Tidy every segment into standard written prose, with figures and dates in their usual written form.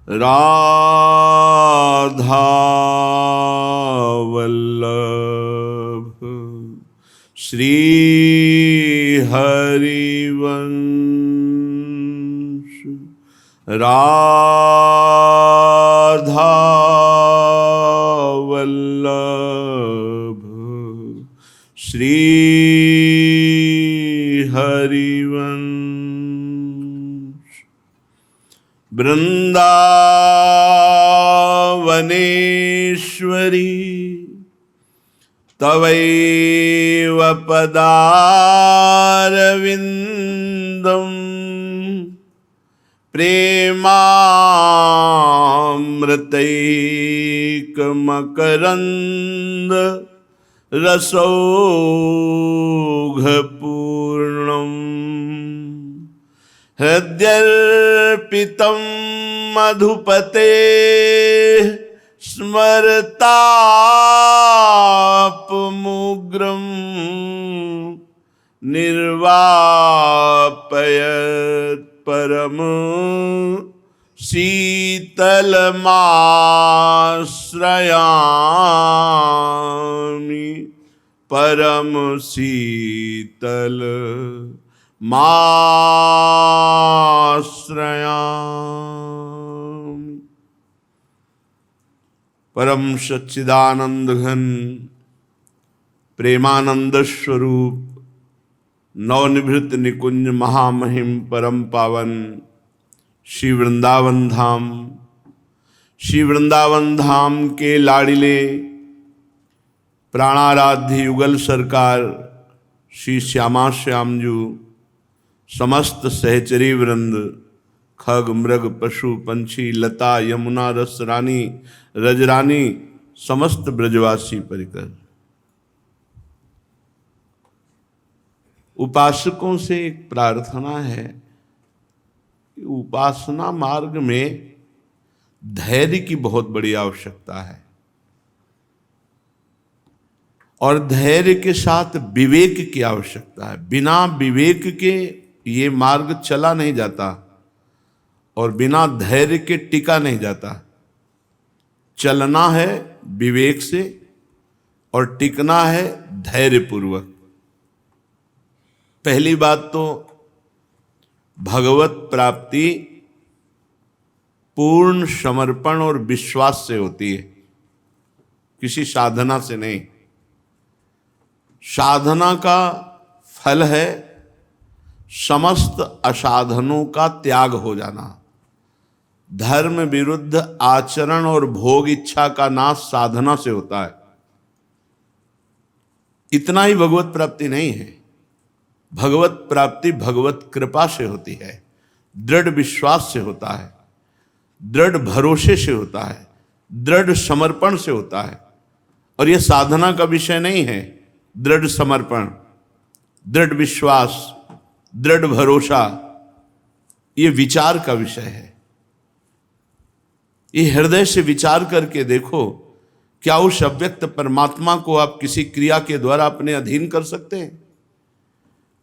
राधा वल्लभ श्री हरिवंश राधा वल्लभ श्री हरिवंश। वृंदावनेश्वरी तवैव पदारविंदम प्रेमामृतैकमकरंद रसौघपूर्णम् हृद्यर्पितं मधुपते स्मरतापमुग्रं निर्वापयत् परम शीतलमाश्रयामि परम शीतल माश्रयामि। परम सच्चिदानंद घन प्रेमानंद स्वरूप नवनिभृत निकुंज महामहिम परम पावन श्री वृंदावन धाम, श्री वृंदावन धाम के लाडिले प्राणाराध्य युगल सरकार श्री श्यामा श्यामजू, समस्त सहचरी वृंद, खग मृग पशु पंछी लता यमुना रस रानी रजरानी, समस्त ब्रजवासी परिकर उपासकों से एक प्रार्थना है कि उपासना मार्ग में धैर्य की बहुत बड़ी आवश्यकता है और धैर्य के साथ विवेक की आवश्यकता है। बिना विवेक के ये मार्ग चला नहीं जाता और बिना धैर्य के टिका नहीं जाता। चलना है विवेक से और टिकना है धैर्यपूर्वक। पहली बात तो भगवत प्राप्ति पूर्ण समर्पण और विश्वास से होती है, किसी साधना से नहीं। साधना का फल है समस्त असाधनों का त्याग हो जाना। धर्म विरुद्ध आचरण और भोग इच्छा का नाश साधना से होता है। इतना ही भगवत प्राप्ति नहीं है। भगवत प्राप्ति भगवत कृपा से होती है, दृढ़ विश्वास से होता है, दृढ़ भरोसे से होता है, दृढ़ समर्पण से होता है। और यह साधना का विषय नहीं है। दृढ़ समर्पण, दृढ़ विश्वास, दृढ़ भरोसा, ये विचार का विषय है। ये हृदय से विचार करके देखो, क्या उस अव्यक्त परमात्मा को आप किसी क्रिया के द्वारा अपने अधीन कर सकते हैं?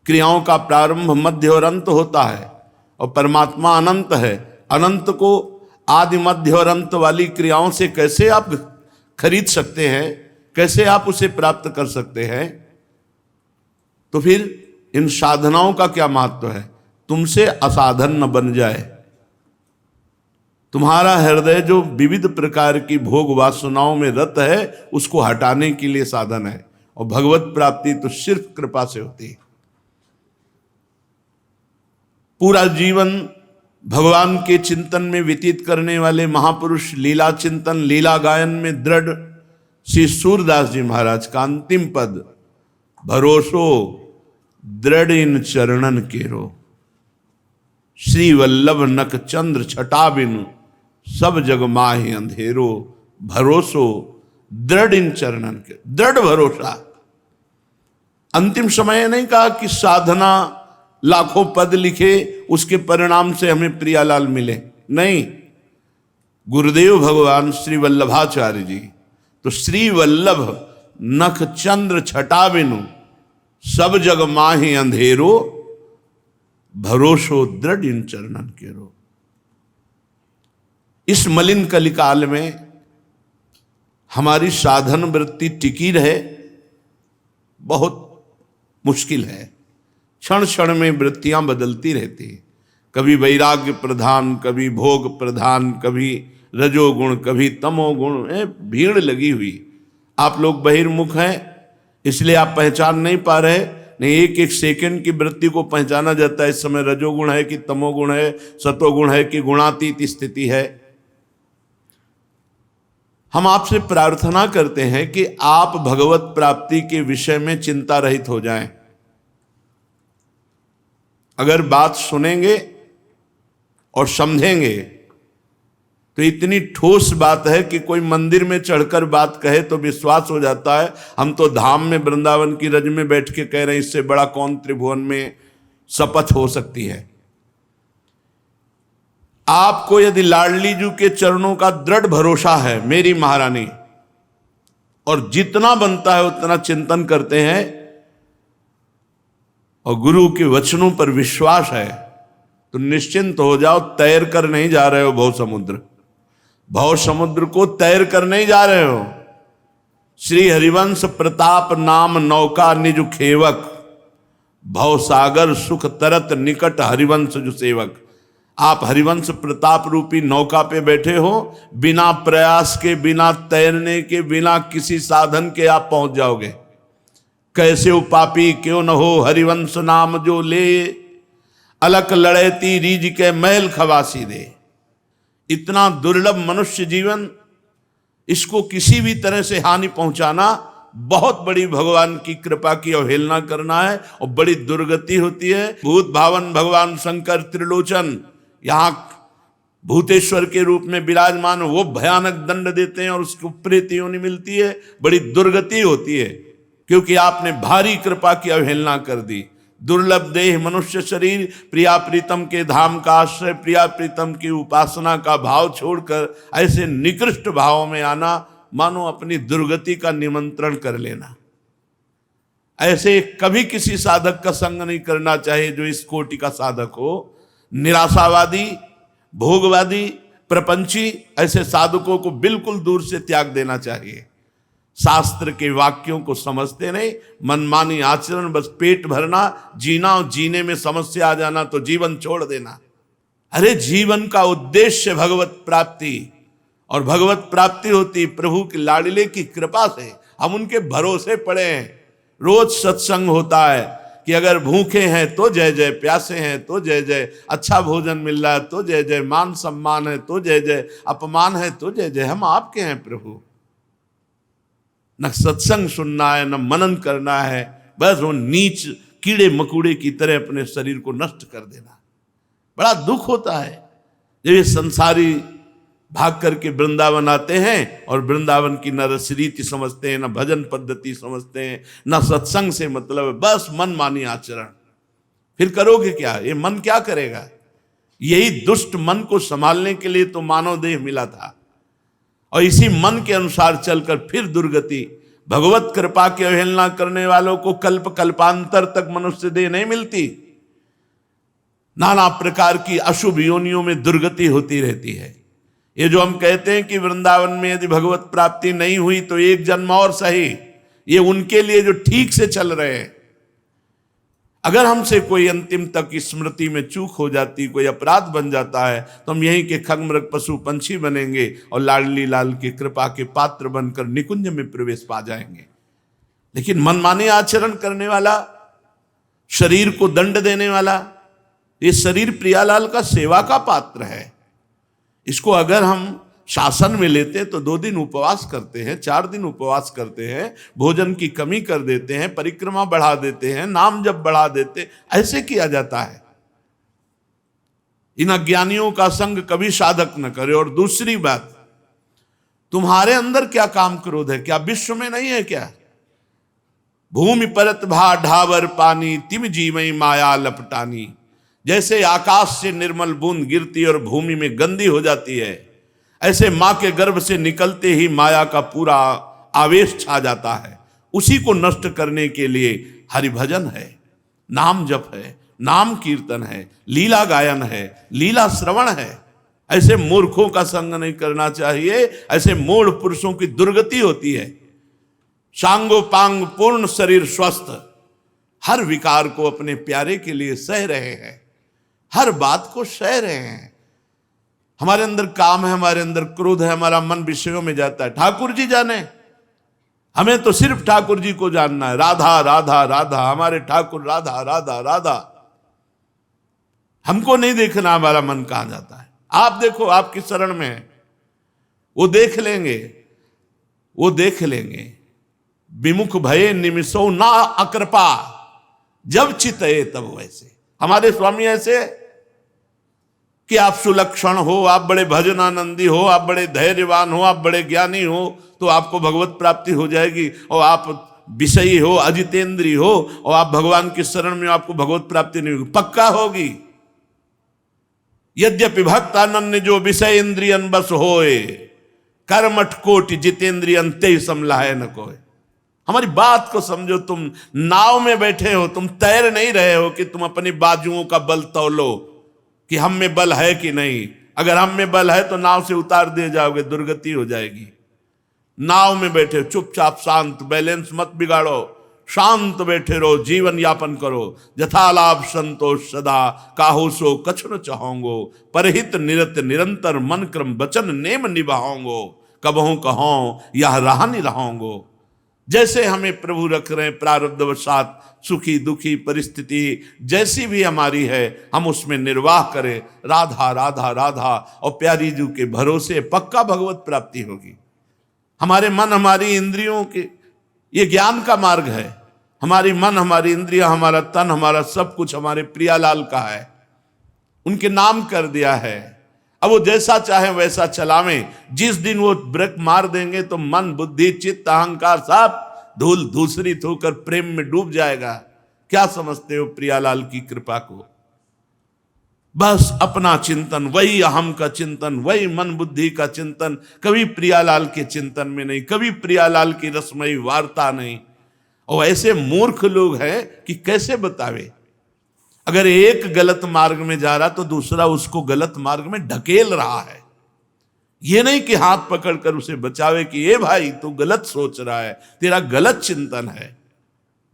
क्रियाओं का प्रारंभ मध्य और अंत होता है और परमात्मा अनंत है। अनंत को आदि मध्य और अंत वाली क्रियाओं से कैसे आप खरीद सकते हैं? कैसे आप उसे प्राप्त कर सकते हैं? तो फिर इन साधनाओं का क्या महत्व है? तुमसे असाधन न बन जाए। तुम्हारा हृदय जो विविध प्रकार की भोग वासनाओं में रत है, उसको हटाने के लिए साधन है। और भगवत प्राप्ति तो सिर्फ कृपा से होती है। पूरा जीवन भगवान के चिंतन में व्यतीत करने वाले महापुरुष लीला चिंतन, लीला गायन में दृढ़ श्री सूरदास जी महाराज का अंतिम पद, भरोसो दृढ़ इन चरणन केरो, श्री वल्लभ नख चंद्र छटा बिनु, सब जग माहि अंधेरो, भरोसो दृढ़ इन चरणन के। दृढ़ भरोसा। अंतिम समय नहीं कहा कि साधना लाखों पद लिखे, उसके परिणाम से हमें प्रियालाल मिले, नहीं। गुरुदेव भगवान श्री वल्लभाचार्य जी तो श्री वल्लभ नख चंद्र छटा बिनु, सब जग माहि अंधेरो, भरोसो दृढ़ इन चरणन केरो। इस मलिन कलिकाल में हमारी साधन वृत्ति टिकी रहे बहुत मुश्किल है। क्षण क्षण में वृत्तियां बदलती रहती हैं, कभी वैराग्य प्रधान, कभी भोग प्रधान, कभी रजोगुण, कभी तमोगुण, भीड़ लगी हुई। आप लोग बहिर्मुख हैं इसलिए आप पहचान नहीं पा रहे, नहीं एक एक सेकंड की वृत्ति को पहचाना जाता है। इस समय रजोगुण है कि तमोगुण है, सतोगुण है कि गुणातीत स्थिति है। हम आपसे प्रार्थना करते हैं कि आप भगवत प्राप्ति के विषय में चिंता रहित हो जाएं। अगर बात सुनेंगे और समझेंगे तो इतनी ठोस बात है कि कोई मंदिर में चढ़कर बात कहे तो विश्वास हो जाता है। हम तो धाम में वृंदावन की रज में बैठ के कह रहे हैं, इससे बड़ा कौन त्रिभुवन में शपथ हो सकती है। आपको यदि लाडली जी के चरणों का दृढ़ भरोसा है, मेरी महारानी, और जितना बनता है उतना चिंतन करते हैं और गुरु के वचनों पर विश्वास है, तो निश्चिंत हो जाओ। तैर कर नहीं जा रहे हो भव समुद्र को तैर कर नहीं जा रहे हो। श्री हरिवंश प्रताप नाम नौका निज खेवक, भव सागर सुख तरत निकट हरिवंश जो सेवक। आप हरिवंश प्रताप रूपी नौका पे बैठे हो, बिना प्रयास के, बिना तैरने के, बिना किसी साधन के आप पहुंच जाओगे। कैसे उपापी क्यों न हो हरिवंश नाम जो ले, अलक लड़ेती रीज के महल खवासी दे। इतना दुर्लभ मनुष्य जीवन, इसको किसी भी तरह से हानि पहुंचाना बहुत बड़ी भगवान की कृपा की अवहेलना करना है और बड़ी दुर्गति होती है। भूत भावन भगवान शंकर त्रिलोचन यहां भूतेश्वर के रूप में विराजमान, वो भयानक दंड देते हैं और उसको प्रेत योनि मिलती है। बड़ी दुर्गति होती है क्योंकि आपने भारी कृपा की अवहेलना कर दी। दुर्लभ देह मनुष्य शरीर, प्रिया प्रीतम के धाम का आश्रय, प्रिया प्रीतम की उपासना का भाव छोड़कर ऐसे निकृष्ट भावों में आना, मानो अपनी दुर्गति का निमंत्रण कर लेना। ऐसे कभी किसी साधक का संग नहीं करना चाहिए जो इस कोटि का साधक हो। निराशावादी, भोगवादी, प्रपंची, ऐसे साधकों को बिल्कुल दूर से त्याग देना चाहिए। शास्त्र के वाक्यों को समझते नहीं, मनमानी आचरण, बस पेट भरना, जीना और जीने में समस्या आ जाना तो जीवन छोड़ देना। अरे जीवन का उद्देश्य भगवत प्राप्ति, और भगवत प्राप्ति होती प्रभु की लाडले की कृपा से। हम उनके भरोसे पड़े हैं। रोज सत्संग होता है कि अगर भूखे हैं तो जय जय, प्यासे हैं तो जय जय, अच्छा भोजन मिल रहा है तो जय जय, मान सम्मान है तो जय जय, अपमान है तो जय जय। हम आपके हैं प्रभु। न सत्संग सुनना है, न मनन करना है, बस वो नीच कीड़े मकुड़े की तरह अपने शरीर को नष्ट कर देना। बड़ा दुख होता है जब ये संसारी भाग करके वृंदावन आते हैं और वृंदावन की न रसरीति समझते हैं, न भजन पद्धति समझते हैं, न सत्संग से मतलब है, बस मन मानी आचरण। फिर करोगे क्या? ये मन क्या करेगा? यही दुष्ट मन को संभालने के लिए तो मानव देह मिला था, और इसी मन के अनुसार चलकर फिर दुर्गति। भगवत कृपा की अवहेलना करने वालों को कल्प कल्पांतर तक मनुष्य देह नहीं मिलती। नाना प्रकार की अशुभ योनियों में दुर्गति होती रहती है। ये जो हम कहते हैं कि वृंदावन में यदि भगवत प्राप्ति नहीं हुई तो एक जन्म और सही, ये उनके लिए जो ठीक से चल रहे हैं। अगर हमसे कोई अंतिम तक स्मृति में चूक हो जाती, कोई अपराध बन जाता है, तो हम यहीं के खगमृग पशु पंछी बनेंगे और लाडली लाल की कृपा के पात्र बनकर निकुंज में प्रवेश पा जाएंगे। लेकिन मनमाने आचरण करने वाला, शरीर को दंड देने वाला, ये शरीर प्रियालाल का सेवा का पात्र है। इसको अगर हम शासन में लेते तो 2 दिन उपवास करते हैं, 4 दिन उपवास करते हैं, भोजन की कमी कर देते हैं, परिक्रमा बढ़ा देते हैं, नाम जप बढ़ा देते, ऐसे किया जाता है। इन अज्ञानियों का संग कभी साधक न करे। और दूसरी बात, तुम्हारे अंदर क्या काम क्रोध है? क्या विश्व में नहीं है क्या? भूमि परत भा ढावर पानी, तिम जीवई माया लपटानी। जैसे आकाश से निर्मल बूंद गिरती और भूमि में गंदी हो जाती है, ऐसे मां के गर्भ से निकलते ही माया का पूरा आवेश छा जाता है। उसी को नष्ट करने के लिए हरिभजन है, नाम जप है, नाम कीर्तन है, लीला गायन है, लीला श्रवण है। ऐसे मूर्खों का संग नहीं करना चाहिए। ऐसे मूढ़ पुरुषों की दुर्गति होती है। सांगोपांग पूर्ण शरीर स्वस्थ, हर विकार को अपने प्यारे के लिए सह रहे हैं, हर बात को सह रहे हैं। हमारे अंदर काम है, हमारे अंदर क्रोध है, हमारा मन विषयों में जाता है। ठाकुर जी जाने, हमें तो सिर्फ ठाकुर जी को जानना है। राधा राधा राधा, हमारे ठाकुर राधा राधा राधा। हमको नहीं देखना हमारा मन कहां जाता है। आप देखो, आपकी शरण में है, वो देख लेंगे, वो देख लेंगे। विमुख भये निमिषो ना अकृपा, जब चितये तब वैसे। हमारे स्वामी ऐसे कि आप सुलक्षण हो, आप बड़े भजनानंदी हो, आप बड़े धैर्यवान हो, आप बड़े ज्ञानी हो, तो आपको भगवत प्राप्ति हो जाएगी। और आप विषयी हो, अजितेंद्री हो, और आप भगवान की शरण में, आपको भगवत प्राप्ति नहीं होगी। पक्का होगी। यद्यपि भक्त अनन्य जो विषय इंद्रियन बस होए, कर्मठ कोटि जितेंद्रियन ते समलाए न कोय। हमारी बात को समझो। तुम नाव में बैठे हो, तुम तैर नहीं रहे हो कि तुम अपनी बाजुओं का बल तौलो कि हम में बल है कि नहीं। अगर हम में बल है तो नाव से उतार दिए जाओगे, दुर्गति हो जाएगी। नाव में बैठे चुपचाप शांत, बैलेंस मत बिगाड़ो, शांत बैठे रहो, जीवन यापन करो। यथालाभ संतोष सदा, काहू सो कछु न चाहोंगो, परहित निरत निरंतर मन क्रम वचन नेम निभाओंगो, कबहू कहो यह रहा नहीं रहोंगो। जैसे हमें प्रभु रख रहे हैं प्रारब्धवशात, सुखी दुखी परिस्थिति जैसी भी हमारी है, हम उसमें निर्वाह करें। राधा राधा राधा, और प्यारी जी के भरोसे पक्का भगवत प्राप्ति होगी। हमारे मन हमारी इंद्रियों के, ये ज्ञान का मार्ग है। हमारी मन हमारी इंद्रिया, हमारा तन, हमारा सब कुछ हमारे प्रियालाल का है, उनके नाम कर दिया है। अब वो जैसा चाहे वैसा चलावें। जिस दिन वो ब्रेक मार देंगे तो मन बुद्धि चित्त अहंकार सब धूल धूसरित होकर प्रेम में डूब जाएगा। क्या समझते हो प्रियालाल की कृपा को? बस अपना चिंतन, वही अहम का चिंतन, वही मन बुद्धि का चिंतन, कभी प्रियालाल के चिंतन में नहीं, कभी प्रियालाल की रसमयी वार्ता नहीं। और ऐसे मूर्ख लोग हैं कि कैसे बतावे। अगर एक गलत मार्ग में जा रहा तो दूसरा उसको गलत मार्ग में ढकेल रहा है। ये नहीं कि हाथ पकड़कर उसे बचावे कि ये भाई तू गलत सोच रहा है, तेरा गलत चिंतन है।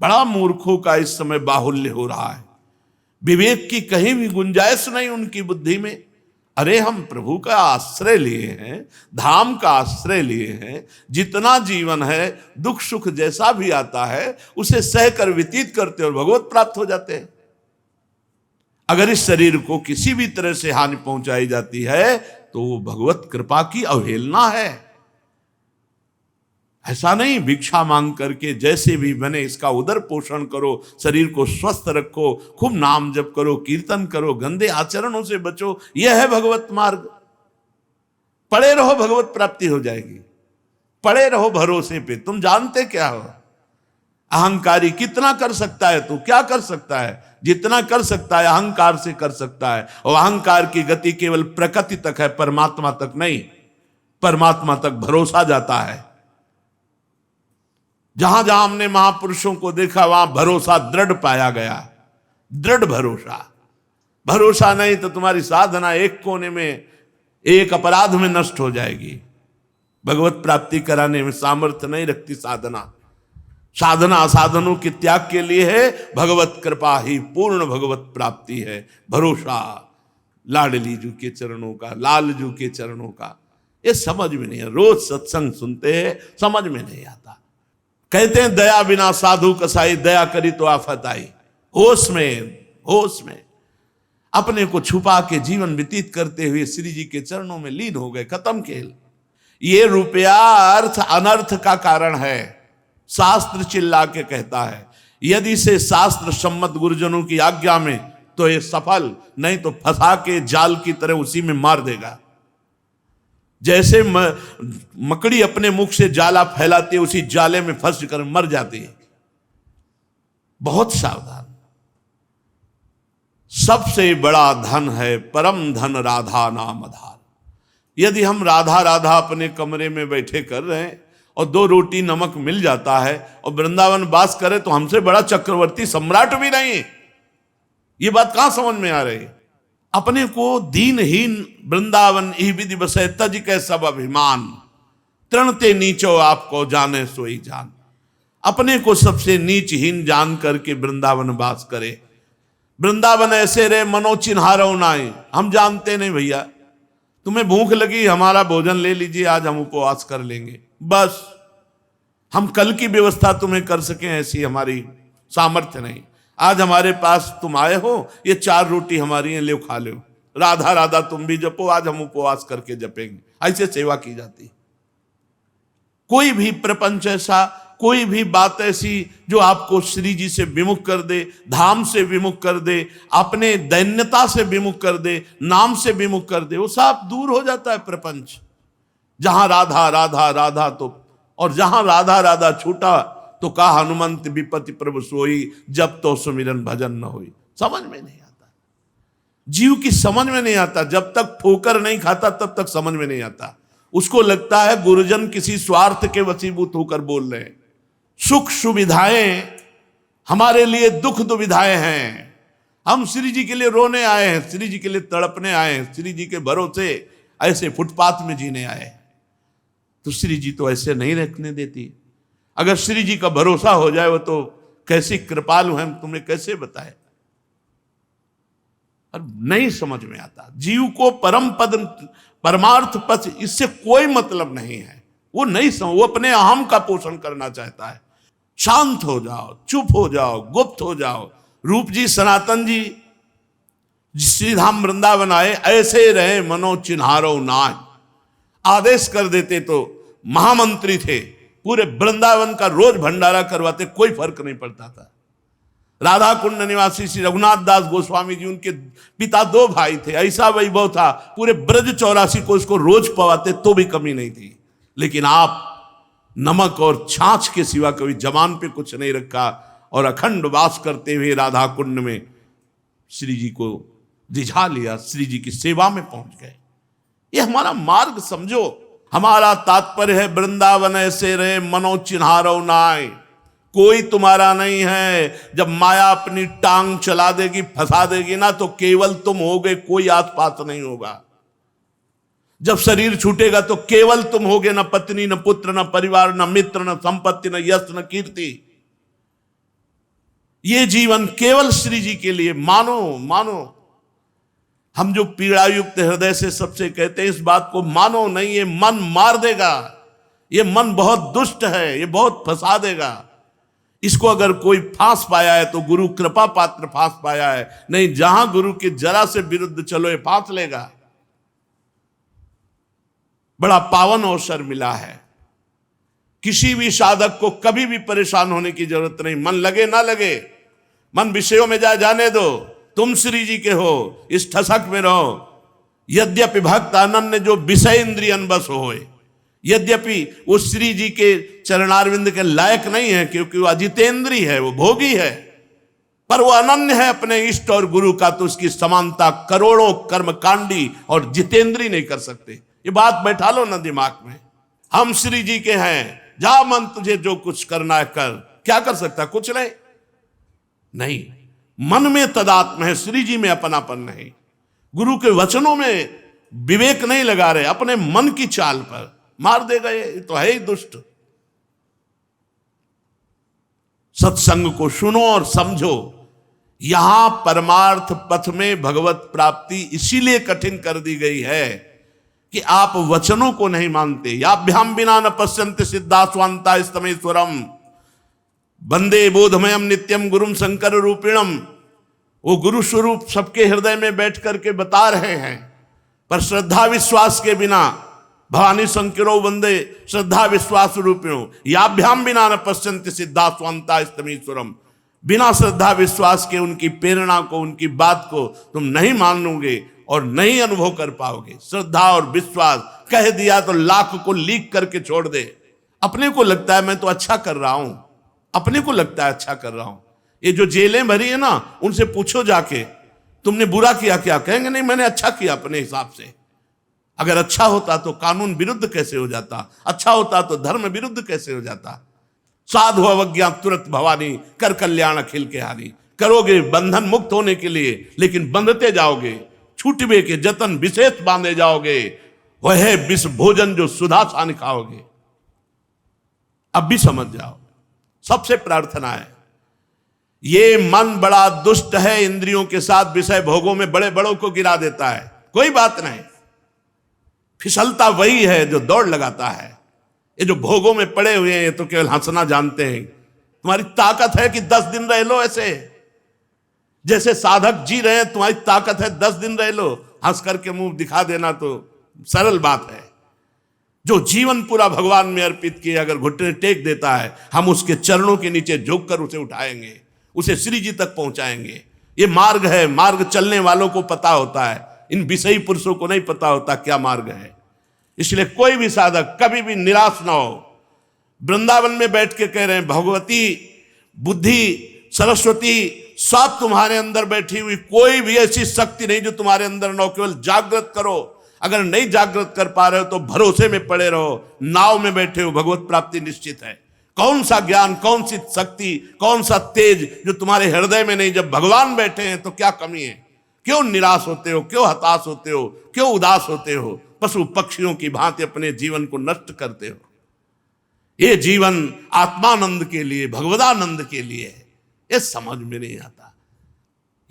बड़ा मूर्खों का इस समय बाहुल्य हो रहा है। विवेक की कहीं भी गुंजाइश नहीं उनकी बुद्धि में। अरे हम प्रभु का आश्रय लिए हैं, धाम का आश्रय लिए हैं। जितना जीवन है, दुख सुख जैसा भी आता है उसे सहकर व्यतीत करते और भगवत प्राप्त हो जाते हैं। अगर इस शरीर को किसी भी तरह से हानि पहुंचाई जाती है तो वो भगवत कृपा की अवहेलना है। ऐसा नहीं भिक्षा मांग करके जैसे भी बने इसका उदर पोषण करो, शरीर को स्वस्थ रखो, खूब नाम जप करो, कीर्तन करो, गंदे आचरणों से बचो। यह है भगवत मार्ग। पड़े रहो, भगवत प्राप्ति हो जाएगी। पड़े रहो भरोसे पे। तुम जानते क्या हो? अहंकारी कितना कर सकता है? तू क्या कर सकता है? जितना कर सकता है अहंकार से कर सकता है। और अहंकार की गति केवल प्रकृति तक है, परमात्मा तक नहीं। परमात्मा तक भरोसा जाता है। जहां जहां हमने महापुरुषों को देखा वहां भरोसा दृढ़ पाया गया। दृढ़ भरोसा। भरोसा नहीं तो तुम्हारी साधना एक कोने में, एक अपराध में नष्ट हो जाएगी। भगवत प्राप्ति कराने में सामर्थ्य नहीं रखती साधना। साधना साधनों के त्याग के लिए है। भगवत कृपा ही पूर्ण भगवत प्राप्ति है। भरोसा लाडली जू के चरणों का, लाल जू के चरणों का, ये समझ में नहीं है। रोज सत्संग सुनते हैं, समझ में नहीं आता। कहते हैं दया बिना साधु कसाई, दया करी तो आफत आई। होश में, होश में अपने को छुपा के जीवन व्यतीत करते हुए श्री जी के चरणों में लीन हो गए। खत्म खेल। ये रुपया अर्थ अनर्थ का कारण है। शास्त्र चिल्ला के कहता है यदि से शास्त्र सम्मत गुरुजनों की आज्ञा में तो ये सफल, नहीं तो फंसा के जाल की तरह उसी में मार देगा। जैसे मकड़ी अपने मुख से जाला फैलाती है, उसी जाले में फंस कर मर जाती है। बहुत सावधान। सबसे बड़ा धन है परम धन राधा नाम आधार। यदि हम राधा राधा अपने कमरे में बैठे कर रहे हैं और 2 रोटी नमक मिल जाता है और वृंदावन वास करे तो हमसे बड़ा चक्रवर्ती सम्राट भी नहीं। ये बात कहां समझ में आ रही है? अपने को दीनहीन वृंदावन ही विधि बसे तज के सब अभिमान, तृणते नीचो आपको जाने सोई जान। अपने को सबसे नीचहीन जान करके वृंदावन वास करे। वृंदावन ऐसे रे मनो चिन्हारो नाई, हम जानते नहीं भैया, तुम्हें भूख लगी हमारा भोजन ले लीजिए, आज हम उपवास कर लेंगे, बस हम कल की व्यवस्था तुम्हें कर सकें ऐसी हमारी सामर्थ्य नहीं। आज हमारे पास तुम आए हो, ये 4 रोटी हमारी है, ले खा लो, राधा राधा तुम भी जपो, आज हम उपवास करके जपेंगे। ऐसे सेवा की जाती। कोई भी प्रपंच ऐसा, कोई भी बात ऐसी जो आपको श्री जी से विमुख कर दे, धाम से विमुख कर दे, अपने दैन्यता से विमुख कर दे, नाम से विमुख कर दे, वो सब दूर हो जाता है प्रपंच। जहां राधा राधा राधा तो, और जहां राधा राधा छूटा तो कहा हनुमंत विपति प्रभु सोई, जब तो सुमिरन भजन न होई। समझ में नहीं आता, जीव की समझ में नहीं आता। जब तक ठोकर नहीं खाता तब तक समझ में नहीं आता। उसको लगता है गुरुजन किसी स्वार्थ के वशीभूत होकर बोल रहे हैं। सुख सुविधाएं हमारे लिए दुख दुविधाएं हैं। हम श्री जी के लिए रोने आए हैं, श्री जी के लिए तड़पने आए हैं, श्री जी के भरोसे ऐसे फुटपाथ में जीने आए हैं। तो श्री जी तो ऐसे नहीं रखने देती। अगर श्री जी का भरोसा हो जाए वो तो कैसी कृपालु हैं, तुम्हें कैसे बताए। और नहीं समझ में आता। जीव को परम पद परमार्थ पथ इससे कोई मतलब नहीं है। वो नहीं समझ, वो अपने अहम का पोषण करना चाहता है। शांत हो जाओ, चुप हो जाओ, गुप्त हो जाओ। रूप जी सनातन जी श्रीधाम वृंदावन आए, ऐसे रहे मनो चिन्हारो नाय, आदेश कर देते तो महामंत्री थे, पूरे वृंदावन का रोज भंडारा करवाते, कोई फर्क नहीं पड़ता था। राधा कुंड निवासी श्री रघुनाथ दास गोस्वामी जी, उनके पिता 2 भाई थे, ऐसा वैभव था, पूरे ब्रज 84 को इसको रोज पवाते तो भी कमी नहीं थी। लेकिन आप नमक और छाछ के सिवा कभी जबान पे कुछ नहीं रखा और अखंड वास करते हुए राधा कुंड में श्री जी को रिझा लिया, श्री जी की सेवा में पहुंच गए। ये हमारा मार्ग समझो। हमारा तात्पर्य है वृंदावन ऐसे रहे मनो चिन्हारो नाय, कोई तुम्हारा नहीं है। जब माया अपनी टांग चला देगी, फंसा देगी ना, तो केवल तुम होगे, कोई आस पास नहीं होगा। जब शरीर छूटेगा तो केवल तुम होगे, न पत्नी, न पुत्र, न परिवार, न मित्र, न संपत्ति, न यश, न कीर्ति। ये जीवन केवल श्री जी के लिए। मानो मानो, हम जो पीड़ा युक्त हृदय से सबसे कहते हैं इस बात को, मानो नहीं, ये मन मार देगा। ये मन बहुत दुष्ट है, ये बहुत फंसा देगा। इसको अगर कोई फांस पाया है तो गुरु कृपा पात्र फांस पाया है, नहीं जहां गुरु के जरा से विरुद्ध चलो ये फांस लेगा। बड़ा पावन अवसर मिला है। किसी भी साधक को कभी भी परेशान होने की जरूरत नहीं। मन लगे ना लगे, मन विषयों में जाने दो। तुम श्री जी के हो, इस ठसक में रहो। यद्यपि भक्त अनन्य जो विषय इंद्रियन बस होए, यद्यपि वो श्री जी के चरणारविंद के लायक नहीं है, क्योंकि वो अजितेंद्री है, वो भोगी है, पर वो अनन्य है अपने इष्ट और गुरु का, तो उसकी समानता करोड़ों कर्मकांडी और जितेंद्री नहीं कर सकते। ये बात बैठा लो ना दिमाग में। हम श्री जी के हैं, जा मन तुझे जो कुछ करना है कर। क्या कर सकता? कुछ नहीं। मन में तदात्म है, श्री जी में अपनापन नहीं। गुरु के वचनों में विवेक नहीं लगा रहे, अपने मन की चाल पर मार देगा। ये तो है ही दुष्ट। सत्संग को सुनो और समझो। यहां परमार्थ पथ में भगवत प्राप्ति इसीलिए कठिन कर दी गई है कि आप वचनों को नहीं मानते। याभ्याम बिना न पश्यन्ति सिद्धा स्वांता स्तमेश्वरम वंदे बोधमयम नित्यम गुरुम शंकर रूपिणम। वो गुरु स्वरूप सबके हृदय में बैठ करके बता रहे हैं, पर श्रद्धा विश्वास के बिना भवानी शंकरो वंदे श्रद्धा विश्वास रूपिणो याभ्याम बिना न पश्यन्ति सिद्धा स्वांता स्तमेश्वरम। बिना श्रद्धा विश्वास के उनकी प्रेरणा को, उनकी बात को तुम नहीं मानोगे और नहीं अनुभव कर पाओगे। श्रद्धा और विश्वास कह दिया तो लाख को लीक करके छोड़ दे। अपने को लगता है मैं तो अच्छा कर रहा हूं, अपने को लगता है अच्छा कर रहा हूं। ये जो जेलें भरी है ना, उनसे पूछो जाके तुमने बुरा किया क्या, कहेंगे नहीं मैंने अच्छा किया अपने हिसाब से। अगर अच्छा होता तो कानून विरुद्ध कैसे हो जाता, अच्छा होता तो धर्म विरुद्ध कैसे हो जाता। साधु अवज्ञा तुरंत भवानी कर कल्याण अखिल के हारी। करोगे बंधन मुक्त होने के लिए, लेकिन बंधते जाओगे। छूटबे के जतन विशेष बांधे जाओगे, वह है विष भोजन जो सुधा सान खाओगे। अब भी समझ जाओ। सबसे प्रार्थना है, ये मन बड़ा दुष्ट है, इंद्रियों के साथ विषय भोगों में बड़े बड़ों को गिरा देता है। कोई बात नहीं, फिसलता वही है जो दौड़ लगाता है। ये जो भोगों में पड़े हुए हैं, ये तो केवल हंसना जानते हैं। तुम्हारी ताकत है कि 10 दिन रह लो ऐसे, जैसे साधक जी रहे हैं, तुम्हारी ताकत है 10 दिन रह लो। हंस करके मुंह दिखा देना तो सरल बात है। जो जीवन पूरा भगवान में अर्पित किए, अगर घुटने टेक देता है, हम उसके चरणों के नीचे झुक कर उसे उठाएंगे, उसे श्री जी तक पहुंचाएंगे। ये मार्ग है, मार्ग चलने वालों को पता होता है, इन विषयी पुरुषों को नहीं पता होता क्या मार्ग है। इसलिए कोई भी साधक कभी भी निराश ना हो। वृंदावन में बैठ के कह रहे हैं, भगवती बुद्धि सरस्वती सब तुम्हारे अंदर बैठी हुई, कोई भी ऐसी शक्ति नहीं जो तुम्हारे अंदर ना हो। केवल जागृत करो। अगर नहीं जागृत कर पा रहे हो तो भरोसे में पड़े रहो, नाव में बैठे हो, भगवत प्राप्ति निश्चित है। कौन सा ज्ञान, कौन सी शक्ति, कौन सा तेज जो तुम्हारे हृदय में नहीं? जब भगवान बैठे हैं तो क्या कमी है? क्यों निराश होते हो? क्यों हताश होते हो? क्यों उदास होते हो? पशु पक्षियों की भांति अपने जीवन को नष्ट करते हो। ये जीवन आत्मानंद के लिए, भगवदानंद के लिए है। ये समझ में नहीं आता।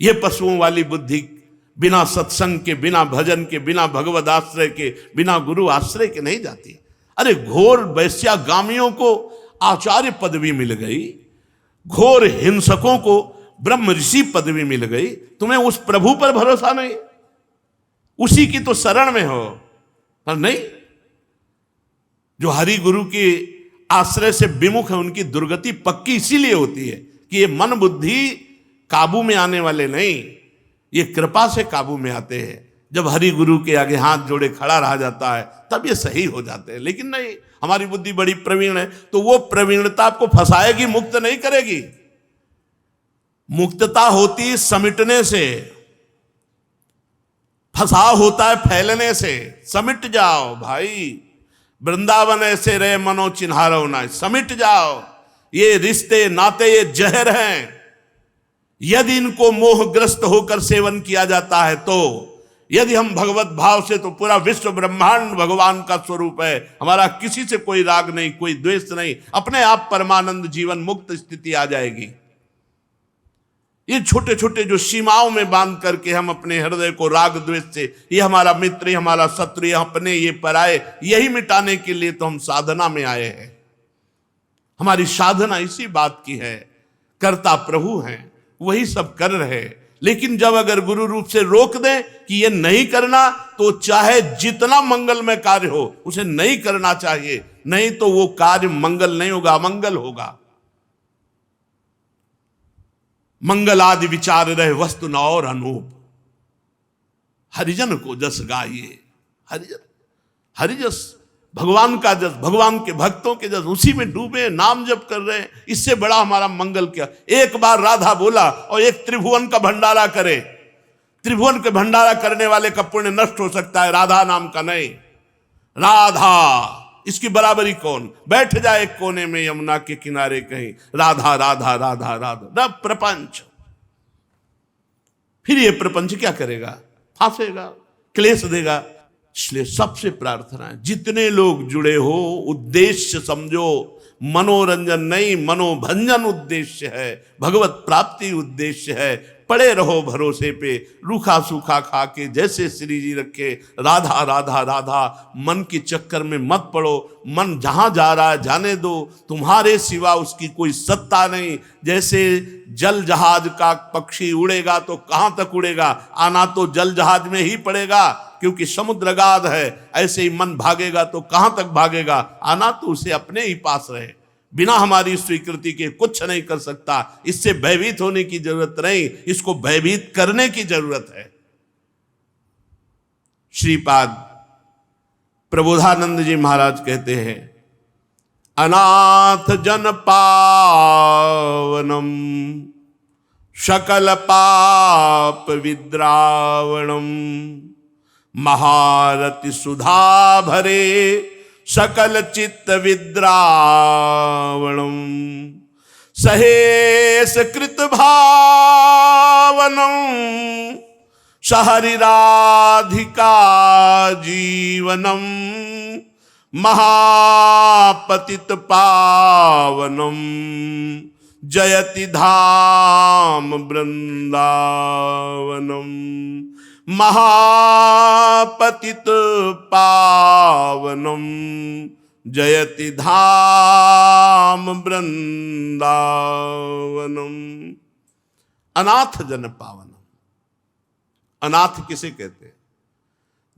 ये पशुओं वाली बुद्धि बिना सत्संग के, बिना भजन के, बिना भगवद आश्रय के, बिना गुरु आश्रय के नहीं जाती। अरे घोर वैश्यागामियों को आचार्य पदवी मिल गई, घोर हिंसकों को ब्रह्म ऋषि पदवी मिल गई। तुम्हें उस प्रभु पर भरोसा नहीं? उसी की तो शरण में हो, पर नहीं। जो हरि गुरु के आश्रय से विमुख है, उनकी दुर्गति पक्की इसीलिए होती है कि ये मन बुद्धि काबू में आने वाले नहीं, ये कृपा से काबू में आते हैं। जब हरि गुरु के आगे हाथ जोड़े खड़ा रहा जाता है, तब ये सही हो जाते हैं। लेकिन नहीं, हमारी बुद्धि बड़ी प्रवीण है, तो वो प्रवीणता आपको फंसाएगी, मुक्त नहीं करेगी। मुक्तता होती समिटने से, फंसाव होता है फैलने से। समिट जाओ भाई, वृंदावन ऐसे रहे मनो चिन्हारो ना, समिट जाओ। ये रिश्ते नाते ये जहर हैं। यदि इनको मोहग्रस्त होकर सेवन किया जाता है, तो यदि हम भगवत भाव से, तो पूरा विश्व ब्रह्मांड भगवान का स्वरूप है। हमारा किसी से कोई राग नहीं, कोई द्वेष नहीं, अपने आप परमानंद जीवन मुक्त स्थिति आ जाएगी। ये छोटे छोटे जो सीमाओं में बांध करके हम अपने हृदय को राग द्वेष से, ये हमारा मित्र, ये हमारा शत्रु, ये अपने, ये पराये, यही मिटाने के लिए तो हम साधना में आए हैं। हमारी साधना इसी बात की है। कर्ता प्रभु हैं, वही सब कर रहे। लेकिन जब अगर गुरु रूप से रोक दें कि ये नहीं करना, तो चाहे जितना मंगलमय कार्य हो उसे नहीं करना चाहिए, नहीं तो वो कार्य मंगल नहीं होगा, अमंगल होगा। मंगल आदि विचार रहे वस्तु न और अनूप। हरिजन को जस गाइए, हरिजन, हरिजस, भगवान का जस, भगवान के भक्तों के जस, उसी में डूबे, नाम जप कर रहे हैं। इससे बड़ा हमारा मंगल क्या? एक बार राधा बोला और एक त्रिभुवन का भंडारा करे। त्रिभुवन के भंडारा करने वाले का पुण्य नष्ट हो सकता है, राधा नाम का नहीं। राधा, इसकी बराबरी कौन? बैठ जाए एक कोने में यमुना के किनारे कहीं, राधा राधा राधा राधा, रब प्रपंच। फिर ये प्रपंच क्या करेगा? फांसेगा, क्लेश देगा। इसलिए सबसे प्रार्थना है, जितने लोग जुड़े हो, उद्देश्य समझो, मनोरंजन नहीं मनोभंजन उद्देश्य है, भगवत प्राप्ति उद्देश्य है। पड़े रहो भरोसे पे, रूखा सूखा खा के जैसे श्री जी रखे, राधा राधा राधा। मन के चक्कर में मत पड़ो, मन जहां जा रहा है जाने दो, तुम्हारे सिवा उसकी कोई सत्ता नहीं। जैसे जल जहाज का पक्षी उड़ेगा तो कहां तक उड़ेगा? आना तो जल जहाज में ही पड़ेगा, क्योंकि समुद्र गाध है। ऐसे ही मन भागेगा तो कहां तक भागेगा? आना तो उसे अपने ही पास रहे। बिना हमारी स्वीकृति के कुछ नहीं कर सकता। इससे भयभीत होने की जरूरत नहीं, इसको भयभीत करने की जरूरत है। श्रीपाद प्रबोधानंद जी महाराज कहते हैं, अनाथ जन पावनम सकल पाप विद्रावणम महारति सुधा भरे सकल चित्त विद्रावणम सहेस कृत भावनम सहरिराधिका जीवनम महापतित पावनम जयति धाम वृंदावनम महापतित पावनम जयति धाम वृंदावनम। अनाथ जन पावनम। अनाथ किसे कहते हैं?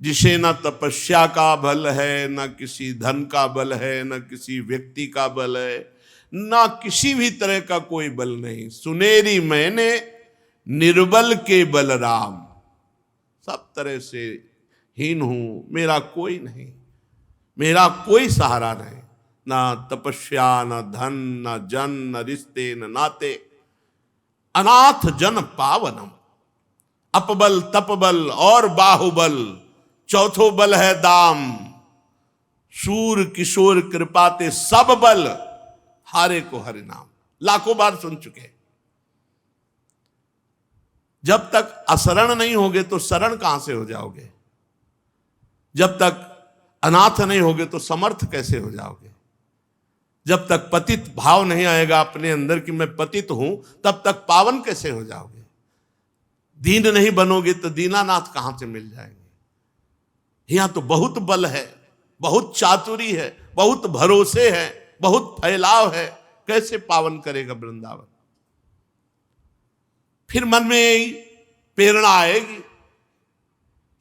जिसे न तपस्या का बल है, न किसी धन का बल है, न किसी व्यक्ति का बल है, न किसी भी तरह का कोई बल नहीं। सुनेरी मैंने निर्बल के बलराम, सब तरह से हीन हूं, मेरा कोई नहीं, मेरा कोई सहारा नहीं, ना तपस्या, न धन, न जन, न रिश्ते, न नाते। अनाथ जन पावनम। अपबल, तपबल और बाहुबल, चौथो बल है दाम। सूर किशोर कृपाते सब बल, हारे को हरि नाम। लाखों बार सुन चुके। जब तक असरण नहीं होगे तो शरण कहां से हो जाओगे? जब तक अनाथ नहीं होगे तो समर्थ कैसे हो जाओगे? जब तक पतित भाव नहीं आएगा अपने अंदर कि मैं पतित हूं, तब तक पावन कैसे हो जाओगे? दीन नहीं बनोगे तो दीनानाथ कहां से मिल जाएंगे? यहां तो बहुत बल है, बहुत चातुरी है, बहुत भरोसे है, बहुत फैलाव है। कैसे पावन करेगा वृंदावन? फिर मन में यही प्रेरणा आएगी,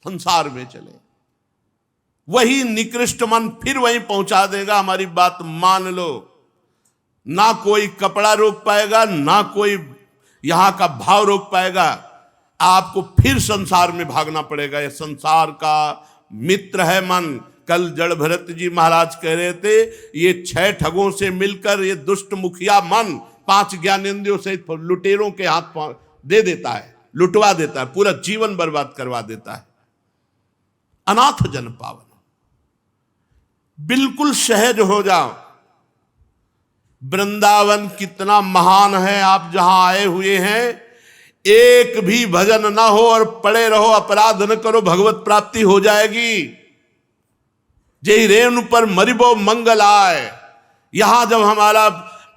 संसार में चले। वही निकृष्ट मन फिर वहीं पहुंचा देगा। हमारी बात मान लो। ना कोई कपड़ा रोक पाएगा, ना कोई यहां का भाव रोक पाएगा। आपको फिर संसार में भागना पड़ेगा। ये संसार का मित्र है मन। कल जड़ भरत जी महाराज कह रहे थे, ये 6 ठगों से मिलकर ये दुष्ट मुखिया मन 5 ज्ञानेंद्रियों से लुटेरों के हाथ दे देता है, लुटवा देता है, पूरा जीवन बर्बाद करवा देता है। अनाथ जन पावन। बिल्कुल सहज हो जाओ। वृंदावन कितना महान है। आप जहां आए हुए हैं, एक भी भजन ना हो और पड़े रहो, अपराध न करो, भगवत प्राप्ति हो जाएगी। जय रेणु पर मरिबो मंगल आए। यहां जब हमारा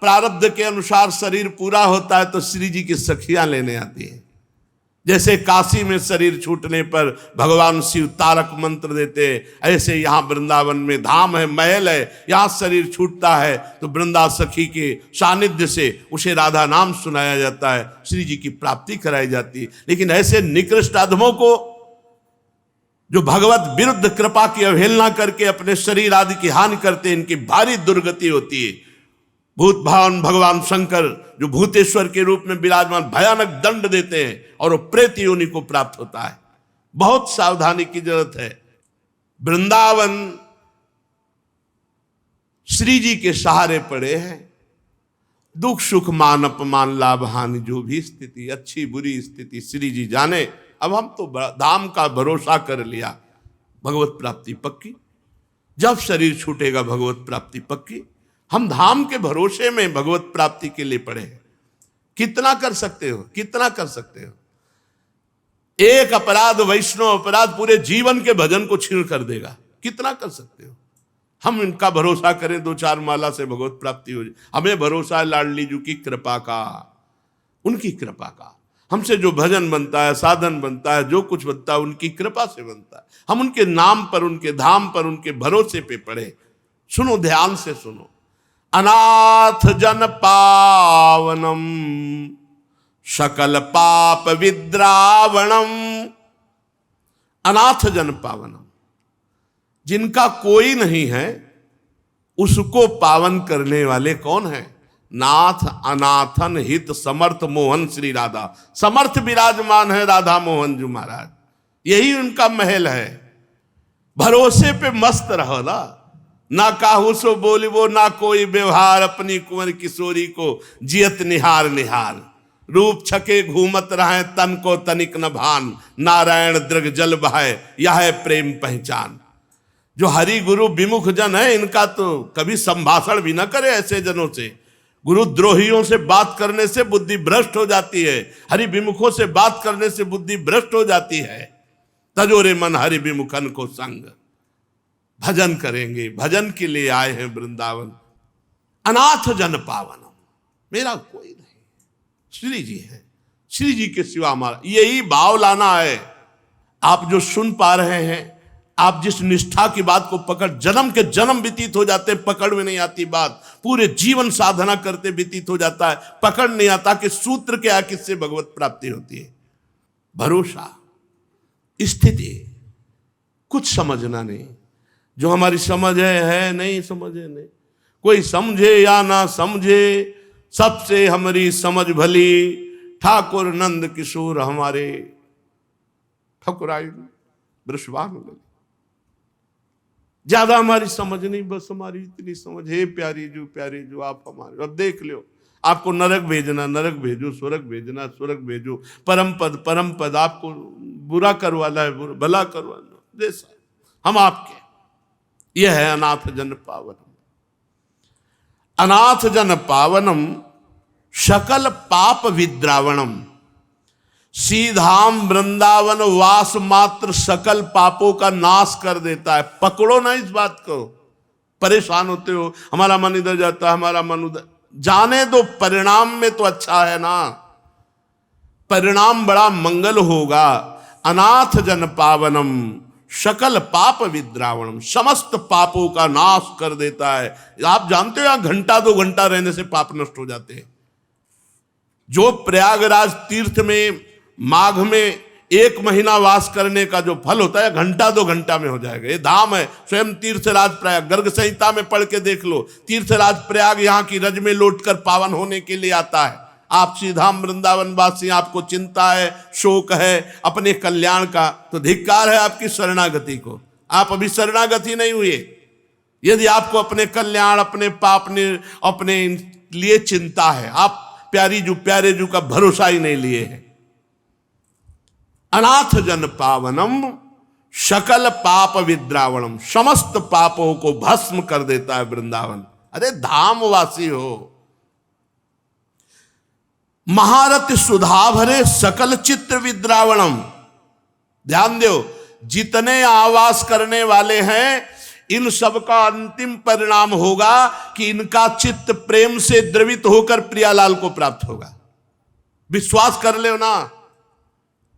प्रारब्ध के अनुसार शरीर पूरा होता है तो श्री जी की सखियां लेने आती है। जैसे काशी में शरीर छूटने पर भगवान शिव तारक मंत्र देते, ऐसे यहां वृंदावन में धाम है, महल है, यहां शरीर छूटता है तो वृंदा सखी के सानिध्य से उसे राधा नाम सुनाया जाता है, श्री जी की प्राप्ति कराई जाती है। लेकिन ऐसे निकृष्ट अधमों को, जो भगवत विरुद्ध कृपा की अवहेलना करके अपने शरीर आदि की हानि करते, इनकी भारी दुर्गति होती है। भूत भावन भगवान शंकर जो भूतेश्वर के रूप में विराजमान भयानक दंड देते हैं और वो प्रेत योनि को प्राप्त होता है। बहुत सावधानी की जरूरत है। वृंदावन श्री जी के सहारे पड़े हैं। दुख सुख मान अपमान लाभ हानि जो भी स्थिति, अच्छी बुरी स्थिति श्री जी जाने। अब हम तो धाम का भरोसा कर लिया, भगवत प्राप्ति पक्की। जब शरीर छूटेगा भगवत प्राप्ति पक्की। हम धाम के भरोसे में भगवत प्राप्ति के लिए पड़े हैं। कितना कर सकते हो? कितना कर सकते हो? एक अपराध, वैष्णव अपराध पूरे जीवन के भजन को छीन कर देगा। कितना कर सकते हो? हम इनका भरोसा करें, 2-4 माला से भगवत प्राप्ति हो जाए। हमें भरोसा है लाडली जी की कृपा का, उनकी कृपा का। हमसे जो भजन बनता है, साधन बनता है, जो कुछ बनता है उनकी कृपा से बनता है। हम उनके नाम पर, उनके धाम पर, उनके भरोसे पे पड़े। सुनो, ध्यान से सुनो। अनाथ जन पावनम सकल पाप विद्रावणम। अनाथ जन पावनम, जिनका कोई नहीं है उसको पावन करने वाले कौन है? नाथ अनाथन हित समर्थ मोहन श्री राधा। समर्थ विराजमान है राधा मोहन जी महाराज, यही उनका महल है। भरोसे पे मस्त रहो ना काहू सो बोलिबो ना कोई व्यवहार, अपनी कुंवर किशोरी को जियत निहार निहार। रूप छके घूमत रहे तन को तनिक न भान, नारायण दृग जल बहाए यह है प्रेम पहचान। जो हरि गुरु विमुख जन है, इनका तो कभी संभाषण भी न करे ऐसे जनों से। गुरुद्रोहियों से बात करने से बुद्धि भ्रष्ट हो जाती है, हरि विमुखों से बात करने से बुद्धि भ्रष्ट हो जाती है। तजोरे मन हरि विमुखन को संग। भजन करेंगे, भजन के लिए आए हैं वृंदावन। अनाथ जन पावनम, मेरा कोई नहीं, श्री जी है, श्री जी के सिवा हमारा, यही भाव लाना है। आप जो सुन पा रहे हैं, आप जिस निष्ठा की बात को पकड़, जन्म के जन्म व्यतीत हो जाते, पकड़ में नहीं आती बात, पूरे जीवन साधना करते व्यतीत हो जाता है, पकड़ नहीं आता कि सूत्र क्या, किससे भगवत प्राप्ति होती है। भरोसा, स्थिति, कुछ समझना नहीं, जो हमारी समझ है नहीं, समझ है नहीं, कोई समझे या ना समझे, सबसे हमारी समझ भली, ठाकुर नंद किशोर हमारे ठकुराई वृषभानु। ज्यादा हमारी समझ नहीं, बस हमारी इतनी समझ, हे प्यारी जो आप हमारे, अब देख लो, आपको नरक भेजना नरक भेजो, स्वर्ग भेजना स्वर्ग भेजो, परम पद, आपको बुरा करवाना है भला करवाना, जैसा हम आपके। यह है अनाथ जन पावनम। अनाथ जन पावनम सकल पाप विद्रावणम। सीधाम वृंदावन वास मात्र सकल पापों का नाश कर देता है। पकड़ो ना इस बात को। परेशान होते हो, हमारा मन इधर जाता है, हमारा मन उधर, जाने दो, परिणाम में तो अच्छा है ना, परिणाम बड़ा मंगल होगा। अनाथ जन पावनम सकल पाप विद्रावणम, समस्त पापों का नाश कर देता है। आप जानते हो, यहां घंटा 2 घंटा रहने से पाप नष्ट हो जाते हैं। जो प्रयागराज तीर्थ में माघ में 1 महीना वास करने का जो फल होता है, घंटा 2 घंटा में हो जाएगा। ये धाम है, स्वयं तीर्थराज प्रयाग, गर्ग संहिता में पढ़ के देख लो। तीर्थराज प्रयाग यहाँ की रज में लौटकर पावन होने के लिए आता है। आप सीधाम वृंदावन वासी, आपको चिंता है, शोक है अपने कल्याण का, तो धिक्कार है आपकी शरणागति को। आप अभी शरणागति नहीं हुए। यदि आपको अपने कल्याण, अपने पाप ने अपने लिए चिंता है, आप प्यारे जू का भरोसा ही नहीं लिए है। अनाथ जन पावनम सकल पाप विद्रावणम, समस्त पापों को भस्म कर देता है वृंदावन। अरे धामवासी हो। महारथ सुधा भरे सकल चित्र विद्रावणम। ध्यान दो, जितने आवास करने वाले हैं, इन सब का अंतिम परिणाम होगा कि इनका चित्त प्रेम से द्रवित होकर प्रियालाल को प्राप्त होगा। विश्वास कर ले ना,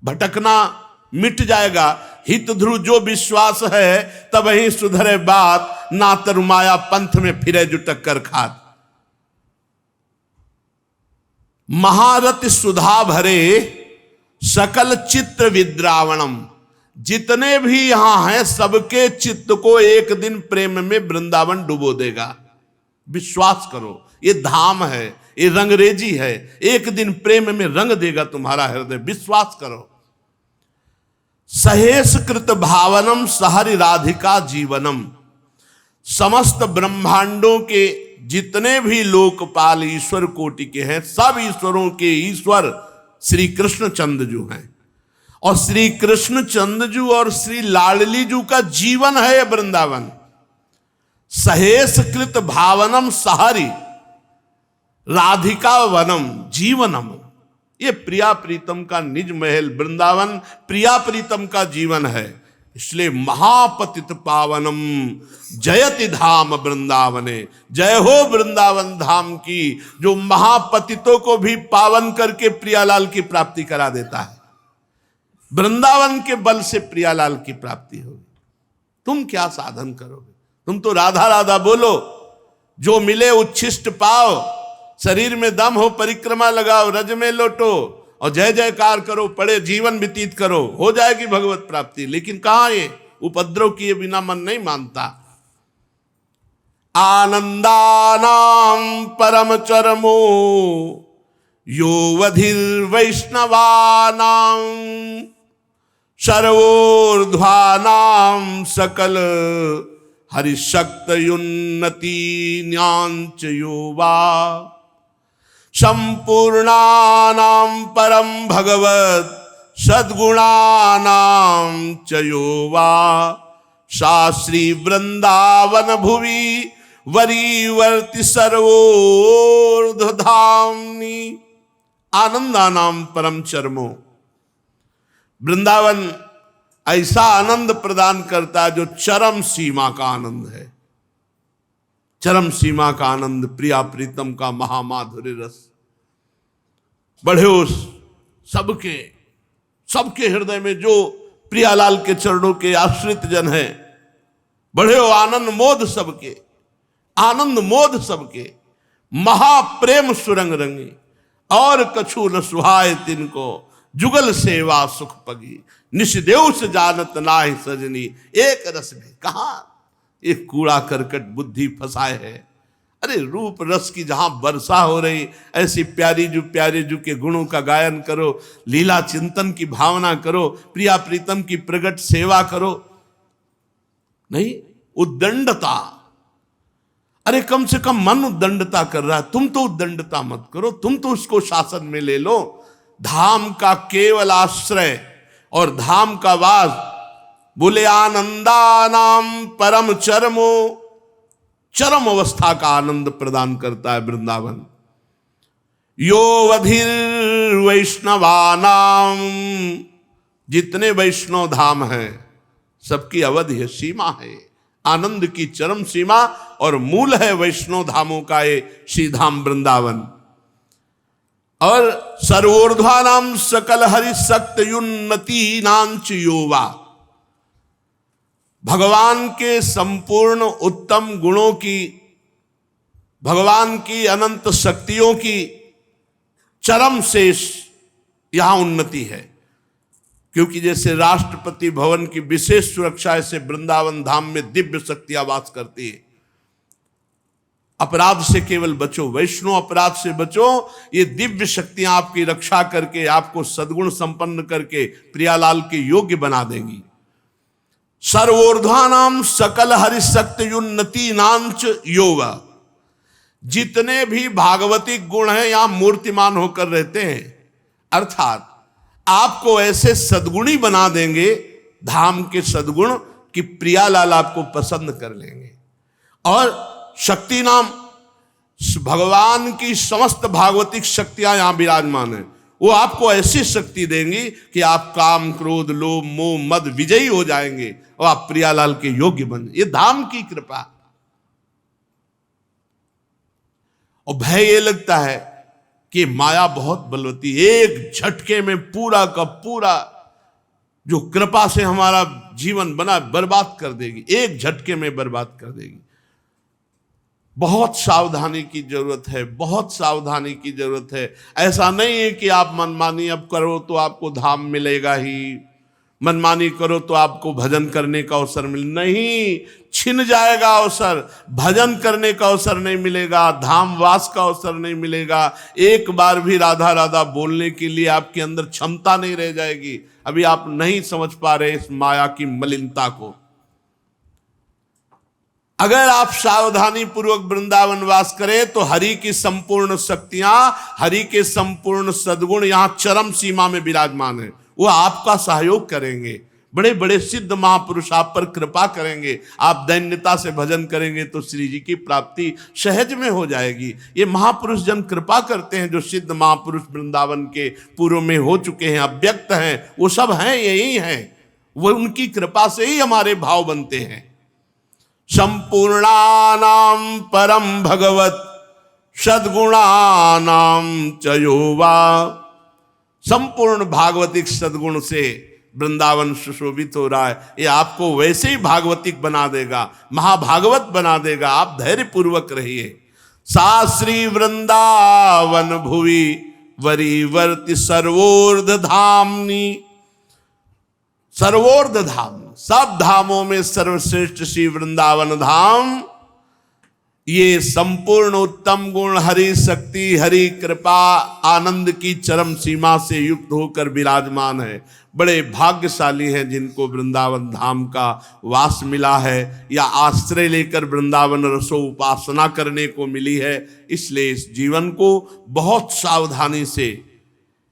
भटकना मिट जाएगा। हित ध्रुव जो विश्वास है, तब ही सुधरे बात, ना तरुमाया पंथ में फिरे जो टक्कर खात। महारथ सुधा भरे सकल चित्र विद्रावणम, जितने भी यहां हैं सबके चित्त को एक दिन प्रेम में वृंदावन डुबो देगा। विश्वास करो, ये धाम है, ये रंगरेजी है, एक दिन प्रेम में रंग देगा तुम्हारा हृदय। विश्वास करो। सहेस कृत भावनम सहरि राधिका जीवनम। समस्त ब्रह्मांडों के जितने भी लोकपाल ईश्वर कोटि के हैं, सब ईश्वरों के ईश्वर श्री कृष्ण चंद्रजू हैं। और श्री कृष्ण चंद्रजू और श्री लाडली जू का जीवन है वृंदावन। सहेस कृत भावनम सहरि राधिका वनम जीवनम। ये प्रिया प्रीतम का निज महल वृंदावन, प्रिया प्रीतम का जीवन है। इसलिए महापतित पावनम जयति धाम वृंदावने। जय हो वृंदावन धाम की, जो महापतितों को भी पावन करके प्रियालाल की प्राप्ति करा देता है। वृंदावन के बल से प्रियालाल की प्राप्ति होगी। तुम क्या साधन करोगे? तुम तो राधा राधा बोलो, जो मिले उच्छिष्ट पाओ, शरीर में दम हो परिक्रमा लगाओ, रज में लौटो और जय जयकार करो, पड़े जीवन व्यतीत करो, हो जाएगी भगवत प्राप्ति। लेकिन कहां ये उपद्रव किए बिना मन नहीं मानता। आनंदानाम परम चरमो यो वधिर वैष्णवानाम सर्वोर्ध्वानाम सकल हरिशक्तयुन्नति न्यांच योवा संपूर्णानां परम भगवत सद्गुणानां च यो वा सा श्री वृंदावन भुवि वरीवर्ति सर्वोर्ध्वधाम्नि आनंदानाम परम चरमो। वृंदावन ऐसा आनंद प्रदान करता है जो चरम सीमा का आनंद है। चरम सीमा का आनंद, प्रिया प्रीतम का महामाधुर्य रस। बढ़े उस सबके हृदय में जो प्रियालाल के चरणों के आश्रित जन है, बढ़े हो आनंद मोद सबके, आनंद मोद सबके, महाप्रेम सुरंग रंगी, और कछु न सुहाय तिनको, जुगल सेवा सुख पगी, निषदेव से जानत नाहि सजनी, एक रस में। कहा एक कूड़ा करकट बुद्धि फंसाए है। अरे रूप रस की जहां वर्षा हो रही, ऐसी प्यारी जू के गुणों का गायन करो, लीला चिंतन की भावना करो, प्रिया प्रीतम की प्रगट सेवा करो। नहीं, उद्दंडता, अरे कम से कम मन उद्दंडता कर रहा है, तुम तो उद्दंडता मत करो, तुम तो उसको शासन में ले लो। धाम का केवल आश्रय और धाम का वास, बोले आनंदानाम परम चरमो, चरम अवस्था का आनंद प्रदान करता है वृंदावन। यो वधिर वैष्णवानाम, जितने वैष्णव धाम हैं सबकी अवधि है, सीमा है, आनंद की चरम सीमा, और मूल है वैष्णव धामों का ये श्रीधाम वृंदावन। और सर्वोर्ध्वानाम सकल हरि सक्त युन्नति नांच योवा, भगवान के संपूर्ण उत्तम गुणों की, भगवान की अनंत शक्तियों की चरम शेष यहां उन्नति है। क्योंकि जैसे राष्ट्रपति भवन की विशेष सुरक्षा ऐसे वृंदावन धाम में दिव्य शक्तियां वास करती है। अपराध से केवल बचो, वैष्णव अपराध से बचो, ये दिव्य शक्तियां आपकी रक्षा करके, आपको सद्गुण संपन्न करके प्रियालाल के योग्य बना देंगी। सर्वोर्ध्वानाम सकल हरिशक्त युन्नति नांच योगा, जितने भी भागवतिक गुण हैं यहां मूर्तिमान होकर रहते हैं, अर्थात आपको ऐसे सद्गुणी बना देंगे, धाम के सद्गुण, कि प्रियालाल आपको पसंद कर लेंगे। और शक्ति नाम, भगवान की समस्त भागवतिक शक्तियां यहां विराजमान है, वो आपको ऐसी शक्ति देंगी कि आप काम क्रोध लोभ मोह मद विजयी हो जाएंगे और आप प्रियालाल के योग्य बन। ये धाम की कृपा। और भय ये लगता है कि माया बहुत बलवती, एक झटके में पूरा का पूरा जो कृपा से हमारा जीवन बना बर्बाद कर देगी, एक झटके में बर्बाद कर देगी। बहुत सावधानी की जरूरत है, बहुत सावधानी की जरूरत है। ऐसा नहीं है कि आप मनमानी अब करो तो आपको धाम मिलेगा ही, मनमानी करो तो आपको भजन करने का अवसर नहीं, छिन जाएगा अवसर, भजन करने का अवसर नहीं मिलेगा, धाम वास का अवसर नहीं मिलेगा। एक बार भी राधा राधा बोलने के लिए आपके अंदर क्षमता नहीं रह जाएगी। अभी आप नहीं समझ पा रहे इस माया की मलिनता को। अगर आप सावधानी पूर्वक वृंदावन वास करें तो हरि की संपूर्ण शक्तियां, हरि के संपूर्ण सद्गुण यहां चरम सीमा में विराजमान है। वो आपका सहयोग करेंगे, बड़े बड़े सिद्ध महापुरुष आप पर कृपा करेंगे। आप दैन्यता से भजन करेंगे तो श्री जी की प्राप्ति सहज में हो जाएगी। ये महापुरुष जन कृपा करते हैं, जो सिद्ध महापुरुष वृंदावन के पूर्व में हो चुके हैं, अव्यक्त हैं, वो सब हैं, यही हैं। वो उनकी कृपा से ही हमारे भाव बनते हैं। संपूर्णानाम परम भगवत सद्गुणानाम चयोवा, संपूर्ण भागवतिक सद्गुण से वृंदावन सुशोभित हो रहा है। ये आपको वैसे ही भागवतिक बना देगा, महाभागवत बना देगा। आप धैर्य पूर्वक रहिए। साश्री वृंदावन भुवि वरीवर्ति सर्वोर्ध धामनी, सर्वोर्ध धाम, सब धामों में सर्वश्रेष्ठ श्री वृंदावन धाम, ये संपूर्ण उत्तम गुण, हरि शक्ति, हरि कृपा, आनंद की चरम सीमा से युक्त होकर विराजमान है। बड़े भाग्यशाली हैं जिनको वृंदावन धाम का वास मिला है, या आश्रय लेकर वृंदावन रसो उपासना करने को मिली है। इसलिए इस जीवन को बहुत सावधानी से,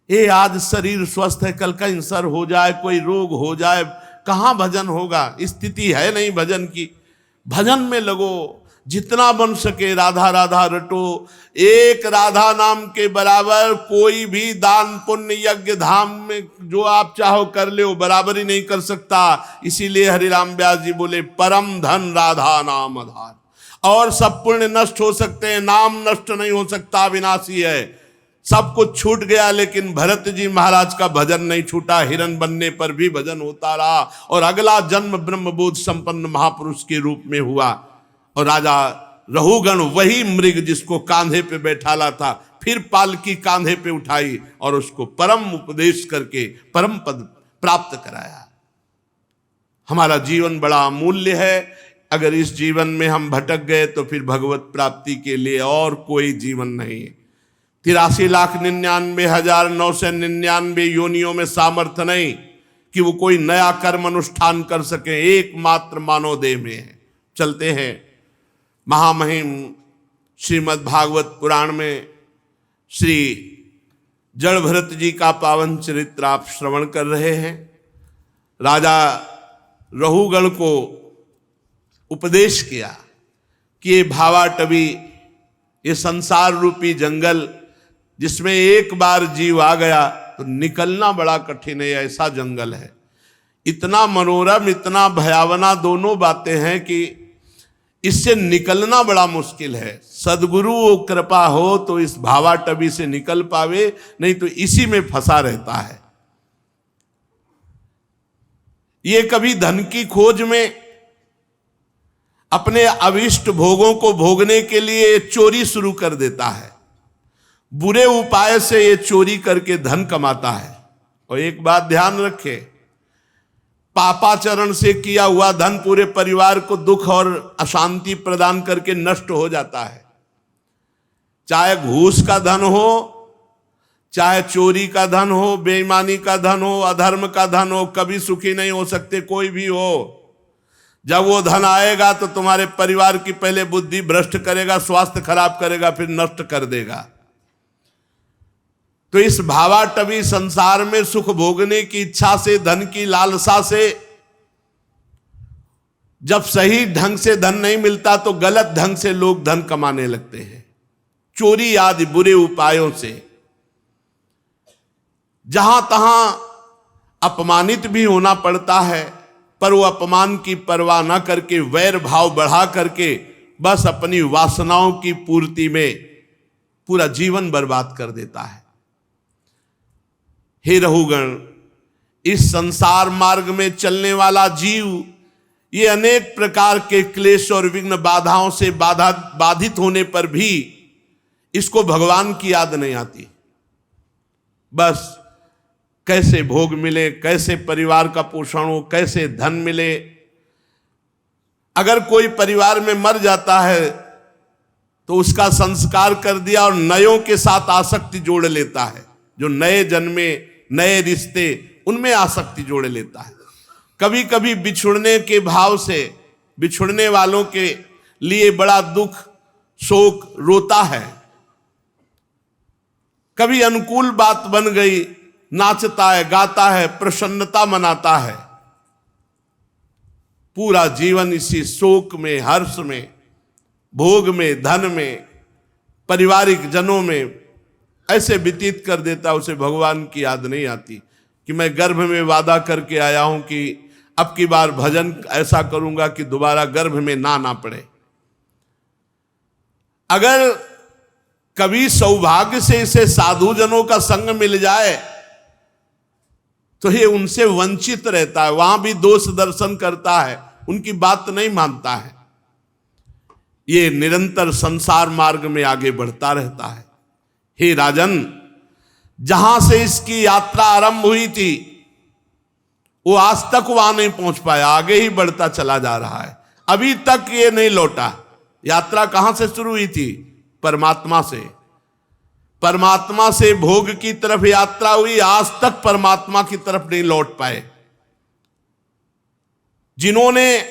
ये आज शरीर स्वस्थ है, कल कैंसर हो जाए, कोई रोग हो जाए, कहाँ भजन होगा? स्थिति है नहीं भजन की। भजन में लगो, जितना बन सके राधा राधा रटो। एक राधा नाम के बराबर कोई भी दान पुण्य यज्ञ धाम में जो आप चाहो कर ले, वो बराबर ही नहीं कर सकता। इसीलिए हरिराम व्यास जी बोले परम धन राधा नाम आधार। और सब पुण्य नष्ट हो सकते हैं, नाम नष्ट नहीं हो सकता, विनाशी है। सब कुछ छूट गया, लेकिन भरत जी महाराज का भजन नहीं छूटा। हिरण बनने पर भी भजन होता रहा और अगला जन्म ब्रह्मबोध संपन्न महापुरुष के रूप में हुआ। और राजा रहुगण वही मृग जिसको कांधे पे बैठाला था, फिर पालकी कांधे पे उठाई और उसको परम उपदेश करके परम पद प्राप्त कराया। हमारा जीवन बड़ा अमूल्य है। अगर इस जीवन में हम भटक गए तो फिर भगवत प्राप्ति के लिए और कोई जीवन नहीं है। 83,99,999 योनियों में सामर्थ्य नहीं कि वो कोई नया कर्म अनुष्ठान कर सके, एकमात्र मानव देह में है। चलते हैं महामहिम श्रीमद् भागवत पुराण में श्री जड़ भरत जी का पावन चरित्र आप श्रवण कर रहे हैं। राजा रहुगण को उपदेश किया कि ये भावाटवी, ये संसार रूपी जंगल जिसमें एक बार जीव आ गया तो निकलना बड़ा कठिन है, ऐसा जंगल है। इतना मनोरम, इतना भयावना दोनों बातें हैं कि इससे निकलना बड़ा मुश्किल है। सदगुरु कृपा हो तो इस भावाटवी से निकल पावे, नहीं तो इसी में फंसा रहता है। ये कभी धन की खोज में अपने अभिष्ट भोगों को भोगने के लिए चोरी शुरू कर देता है, बुरे उपाय से ये चोरी करके धन कमाता है। और एक बात ध्यान रखे, पापाचरण से किया हुआ धन पूरे परिवार को दुख और अशांति प्रदान करके नष्ट हो जाता है। चाहे घूस का धन हो, चाहे चोरी का धन हो, बेईमानी का धन हो, अधर्म का धन हो, कभी सुखी नहीं हो सकते कोई भी हो। जब वो धन आएगा तो तुम्हारे परिवार की पहले बुद्धि भ्रष्ट करेगा, स्वास्थ्य खराब करेगा, फिर नष्ट कर देगा। तो इस भावाटवी संसार में सुख भोगने की इच्छा से, धन की लालसा से, जब सही ढंग से धन नहीं मिलता तो गलत ढंग से लोग धन कमाने लगते हैं, चोरी आदि बुरे उपायों से। जहां तहां अपमानित भी होना पड़ता है, पर वो अपमान की परवाह न करके वैर भाव बढ़ा करके बस अपनी वासनाओं की पूर्ति में पूरा जीवन बर्बाद कर देता है। हे रहुगण, इस संसार मार्ग में चलने वाला जीव ये अनेक प्रकार के क्लेश और विघ्न बाधाओं से बाधित होने पर भी इसको भगवान की याद नहीं आती। बस कैसे भोग मिले, कैसे परिवार का पोषण हो, कैसे धन मिले। अगर कोई परिवार में मर जाता है तो उसका संस्कार कर दिया और नयों के साथ आसक्ति जोड़ लेता है। जो नए जन्मे, नए रिश्ते, उनमें आसक्ति जोड़ लेता है। कभी कभी बिछुड़ने के भाव से बिछुड़ने वालों के लिए बड़ा दुख, शोक, रोता है। कभी अनुकूल बात बन गई, नाचता है, गाता है, प्रसन्नता मनाता है। पूरा जीवन इसी शोक में, हर्ष में, भोग में, धन में, पारिवारिक जनों में ऐसे व्यतीत कर देता, उसे भगवान की याद नहीं आती कि मैं गर्भ में वादा करके आया हूं कि अब की बार भजन ऐसा करूंगा कि दोबारा गर्भ में ना पड़े। अगर कभी सौभाग्य से इसे साधुजनों का संग मिल जाए तो ये उनसे वंचित रहता है, वहां भी दोष दर्शन करता है, उनकी बात नहीं मानता है। ये निरंतर संसार मार्ग में आगे बढ़ता रहता है। हे राजन, जहां से इसकी यात्रा आरंभ हुई थी वो आज तक वहां नहीं पहुंच पाया, आगे ही बढ़ता चला जा रहा है। अभी तक ये नहीं लौटा। यात्रा कहां से शुरू हुई थी? परमात्मा से। परमात्मा से भोग की तरफ यात्रा हुई, आज तक परमात्मा की तरफ नहीं लौट पाए। जिन्होंने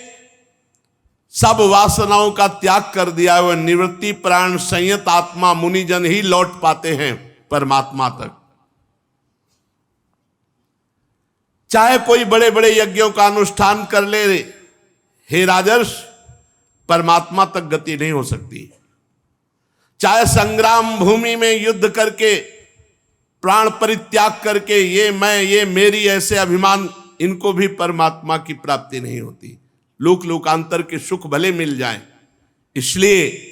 सब वासनाओं का त्याग कर दिया, वह निवृत्ति प्राण संयत आत्मा मुनिजन ही लौट पाते हैं परमात्मा तक। चाहे कोई बड़े बड़े यज्ञों का अनुष्ठान कर ले, हे राजर्ष, परमात्मा तक गति नहीं हो सकती। चाहे संग्राम भूमि में युद्ध करके, प्राण परित्याग करके, ये मैं, ये मेरी, ऐसे अभिमान, इनको भी परमात्मा की प्राप्ति नहीं होती। लोक लोकांतर के सुख भले मिल जाएं, इसलिए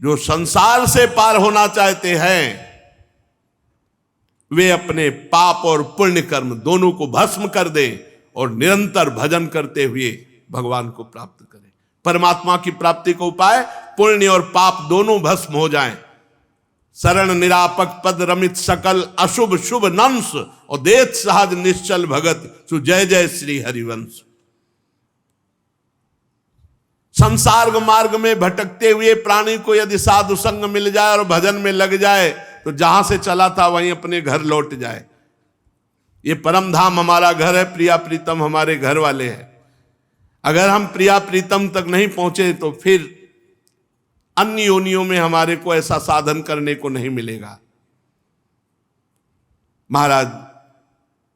जो संसार से पार होना चाहते हैं वे अपने पाप और पुण्य कर्म दोनों को भस्म कर दें और निरंतर भजन करते हुए भगवान को प्राप्त करें। परमात्मा की प्राप्ति का उपाय पुण्य और पाप दोनों भस्म हो जाएं। शरण निरापक पद रमित सकल अशुभ शुभ नंस और देत सहज निश्चल भगत सु जय जय श्री हरिवंश। संसार मार्ग में भटकते हुए प्राणी को यदि साधु संग मिल जाए और भजन में लग जाए तो जहां से चला था वहीं अपने घर लौट जाए। ये परम धाम हमारा घर है, प्रिया प्रीतम हमारे घर वाले हैं। अगर हम प्रिया प्रीतम तक नहीं पहुंचे तो फिर अन्य योनियों में हमारे को ऐसा साधन करने को नहीं मिलेगा। महाराज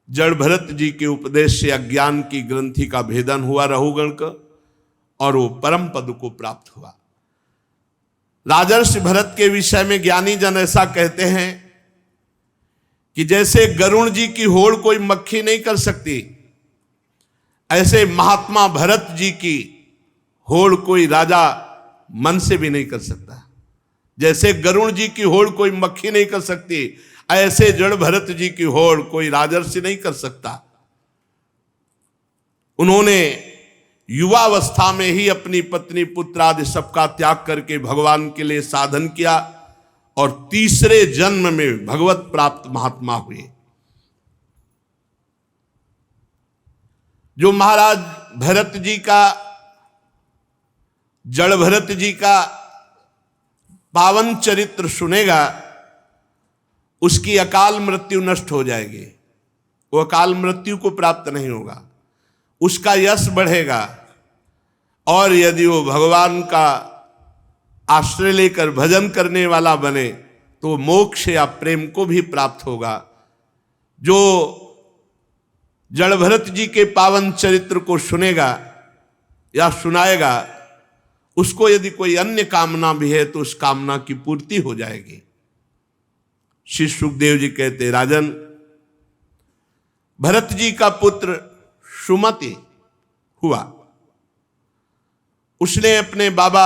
जड़ भरत जी के उपदेश से अज्ञान की ग्रंथि का भेदन हुआ रहुगण का और वो परम पद को प्राप्त हुआ। राजर्षि भरत के विषय में ज्ञानी जन ऐसा कहते हैं कि जैसे गरुण जी की होड़ कोई मक्खी नहीं कर सकती, ऐसे महात्मा भरत जी की होड़ कोई राजा मन से भी नहीं कर सकता। जैसे गरुण जी की होड़ कोई मक्खी नहीं कर सकती, ऐसे जड़ भरत जी की होड़ कोई राजर्षि नहीं कर सकता। उन्होंने युवावस्था में ही अपनी पत्नी पुत्र आदि सबका त्याग करके भगवान के लिए साधन किया और तीसरे जन्म में भगवत प्राप्त महात्मा हुए। जो महाराज भरत जी का, जड़ भरत जी का पावन चरित्र सुनेगा उसकी अकाल मृत्यु नष्ट हो जाएगी। वो अकाल मृत्यु को प्राप्त नहीं होगा, उसका यश बढ़ेगा और यदि वो भगवान का आश्रय लेकर भजन करने वाला बने तो मोक्ष या प्रेम को भी प्राप्त होगा। जो जड़ भरत जी के पावन चरित्र को सुनेगा या सुनाएगा उसको यदि कोई अन्य कामना भी है तो उस कामना की पूर्ति हो जाएगी। श्री सुखदेव जी कहते, राजन भरत जी का पुत्र सुमति हुआ, उसने अपने बाबा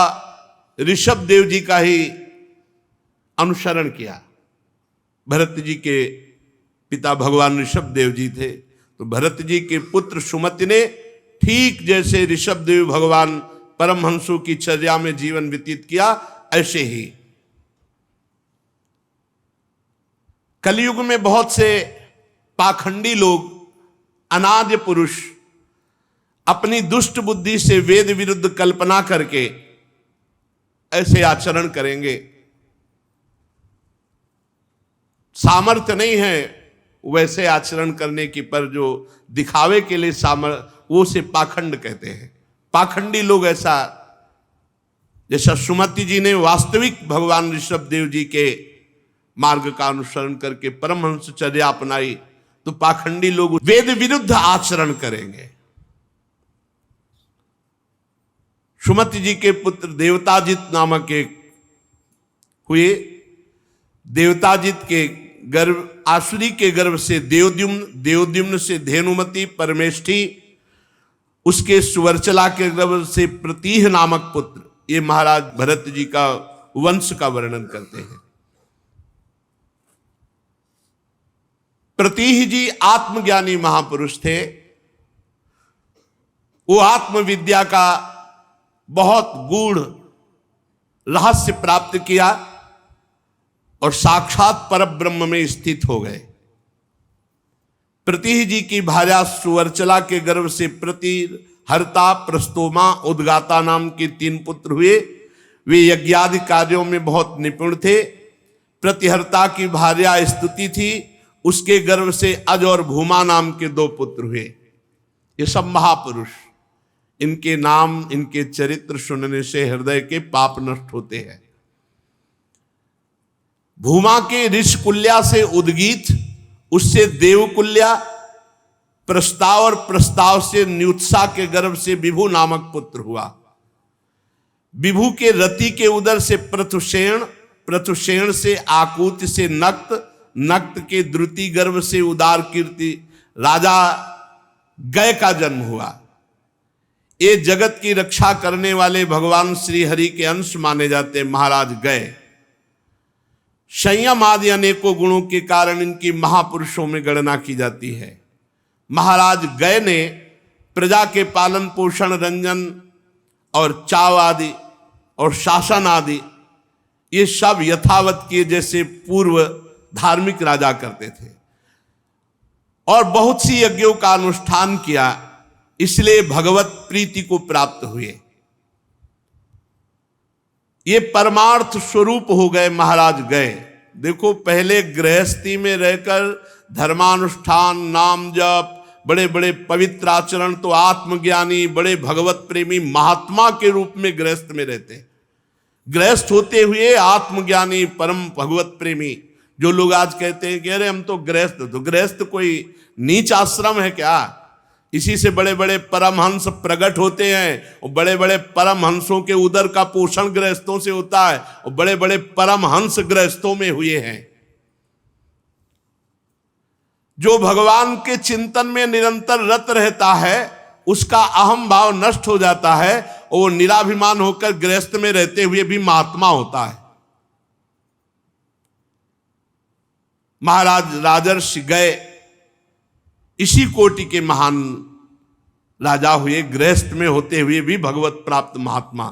ऋषभ देव जी का ही अनुसरण किया। भरत जी के पिता भगवान ऋषभ देव जी थे, तो भरत जी के पुत्र सुमति ने ठीक जैसे ऋषभ देव भगवान परमहंसों की चर्या में जीवन व्यतीत किया, ऐसे ही कलयुग में बहुत से पाखंडी लोग, अनाद्य पुरुष अपनी दुष्ट बुद्धि से वेद विरुद्ध कल्पना करके ऐसे आचरण करेंगे। सामर्थ्य नहीं है वैसे आचरण करने की, पर जो दिखावे के लिए वो से पाखंड कहते हैं। पाखंडी लोग ऐसा, जैसा सुमति जी ने वास्तविक भगवान ऋषभ देव जी के मार्ग का अनुसरण करके परमहंसचर्या अपनाई, तो पाखंडी लोग वेद विरुद्ध आचरण करेंगे। सुमति जी के पुत्र देवताजित नामक एक हुए। देवताजित के गर्भ, आसुरी के गर्भ से देवद्युम्न, देवद्युम्न से धेनुमति परमेष्ठी, उसके सुवर्चला के गर्भ से प्रतीह नामक पुत्र, ये महाराज भरत जी का वंश का वर्णन करते हैं। प्रतीह जी आत्मज्ञानी महापुरुष थे। वो आत्मविद्या का बहुत गूढ़ रहस्य प्राप्त किया और साक्षात परब्रह्म में स्थित हो गए। प्रतीह जी की भार्या सुवर्चला के गर्भ से प्रतीर, हर्ता, प्रस्तोमा, उद्गाता नाम के 3 पुत्र हुए। वे यज्ञादि कार्यों में बहुत निपुण थे। प्रतिहर्ता की भार्या स्तुति थी, उसके गर्भ से अज और भूमा नाम के 2 पुत्र हुए। ये सब महापुरुष, इनके नाम, इनके चरित्र सुनने से हृदय के पाप नष्ट होते हैं। भूमा के ऋषकुल्या से उद्गीत, उससे देवकुल्या, प्रस्ताव और प्रस्ताव से न्युत्सा के गर्भ से विभु नामक पुत्र हुआ। विभु के रति के उदर से प्रथुषेण, प्रथुषेण से आकूत से नक्त, नक्त के द्रुति गर्भ से उदार कीर्ति राजा गय का जन्म हुआ। ये जगत की रक्षा करने वाले भगवान श्री हरि के अंश माने जाते महाराज गय। संयम आदि अनेकों गुणों के कारण इनकी महापुरुषों में गणना की जाती है। महाराज गय ने प्रजा के पालन पोषण, रंजन और चाव आदि और शासन आदि ये सब यथावत किए जैसे पूर्व धार्मिक राजा करते थे, और बहुत सी यज्ञों का अनुष्ठान किया, इसलिए भगवत प्रीति को प्राप्त हुए। ये परमार्थ स्वरूप हो गए महाराज गए। देखो, पहले गृहस्थी में रहकर धर्मानुष्ठान, नाम जप, बड़े बड़े पवित्र आचरण, तो आत्मज्ञानी बड़े भगवत प्रेमी महात्मा के रूप में गृहस्थ में रहते। गृहस्थ होते हुए आत्मज्ञानी परम भगवत प्रेमी, जो लोग आज कहते हैं कि अरे हम तो गृहस्थ, तो गृहस्थ कोई नीच आश्रम है क्या? इसी से बड़े बड़े परमहंस प्रकट होते हैं, और बड़े बड़े परमहंसों के उदर का पोषण गृहस्थों से होता है, और बड़े बड़े परमहंस गृहस्थों में हुए हैं। जो भगवान के चिंतन में निरंतर रत रहता है, उसका अहम भाव नष्ट हो जाता है, और वो निराभिमान होकर गृहस्थ में रहते हुए भी महात्मा होता है। महाराज राजर्षि गए इसी कोटि के महान राजा हुए, गृहस्थ में होते हुए भी भगवत प्राप्त महात्मा।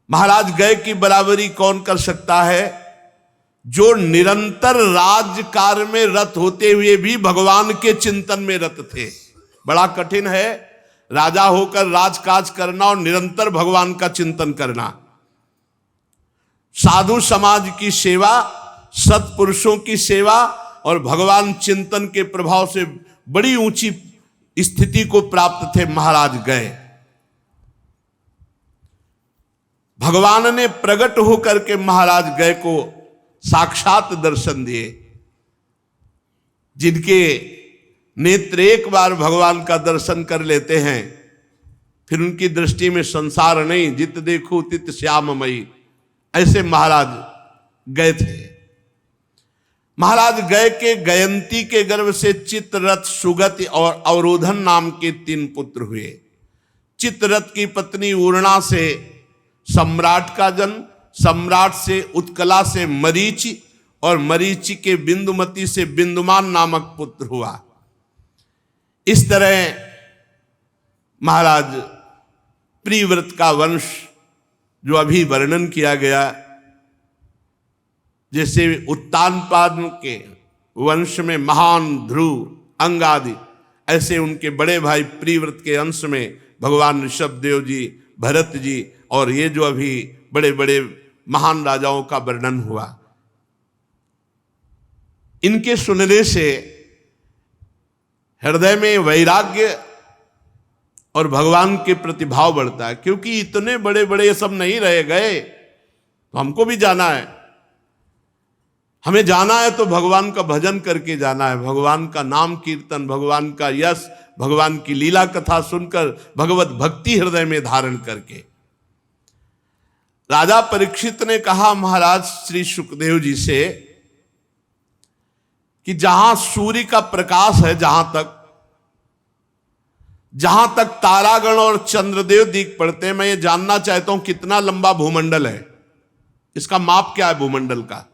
महाराज गए की बराबरी कौन कर सकता है? जो निरंतर राज्य कार्य में रत होते हुए भी भगवान के चिंतन में रत थे। बड़ा कठिन है राजा होकर राजकाज करना और निरंतर भगवान का चिंतन करना। साधु समाज की सेवा, सत्पुरुषों की सेवा और भगवान चिंतन के प्रभाव से बड़ी ऊंची स्थिति को प्राप्त थे महाराज गए। भगवान ने प्रकट होकर के महाराज गए को साक्षात दर्शन दिए। जिनके नेत्र एक बार भगवान का दर्शन कर लेते हैं, फिर उनकी दृष्टि में संसार नहीं, जित देखो तित श्याममयी, ऐसे महाराज गए थे। महाराज गए के गयंती के गर्भ से चित्ररथ, सुगति और अवरोधन नाम के 3 पुत्र हुए। चित्ररथ की पत्नी उर्णा से सम्राट का जन्म, सम्राट से उत्कला से मरीचि, और मरीचि के बिंदुमती से बिंदुमान नामक पुत्र हुआ। इस तरह महाराज प्रियव्रत का वंश जो अभी वर्णन किया गया, जैसे उत्तानपाद के वंश में महान ध्रुव, अंगादि, ऐसे उनके बड़े भाई प्रियव्रत के अंश में भगवान ऋषभदेव जी, भरत जी और ये जो अभी बड़े बड़े महान राजाओं का वर्णन हुआ। इनके सुनने से हृदय में वैराग्य और भगवान के प्रति भाव बढ़ता है, क्योंकि इतने बड़े बड़े ये सब नहीं रह गए, तो हमको भी जाना है। हमें जाना है तो भगवान का भजन करके जाना है, भगवान का नाम कीर्तन, भगवान का यश, भगवान की लीला कथा सुनकर भगवत भक्ति हृदय में धारण करके। राजा परीक्षित ने कहा महाराज श्री सुखदेव जी से कि जहां सूर्य का प्रकाश है, जहां तक तारागण और चंद्रदेव दिख पड़ते हैं, मैं ये जानना चाहता हूं कितना लंबा भूमंडल है, इसका माप क्या है भूमंडल का।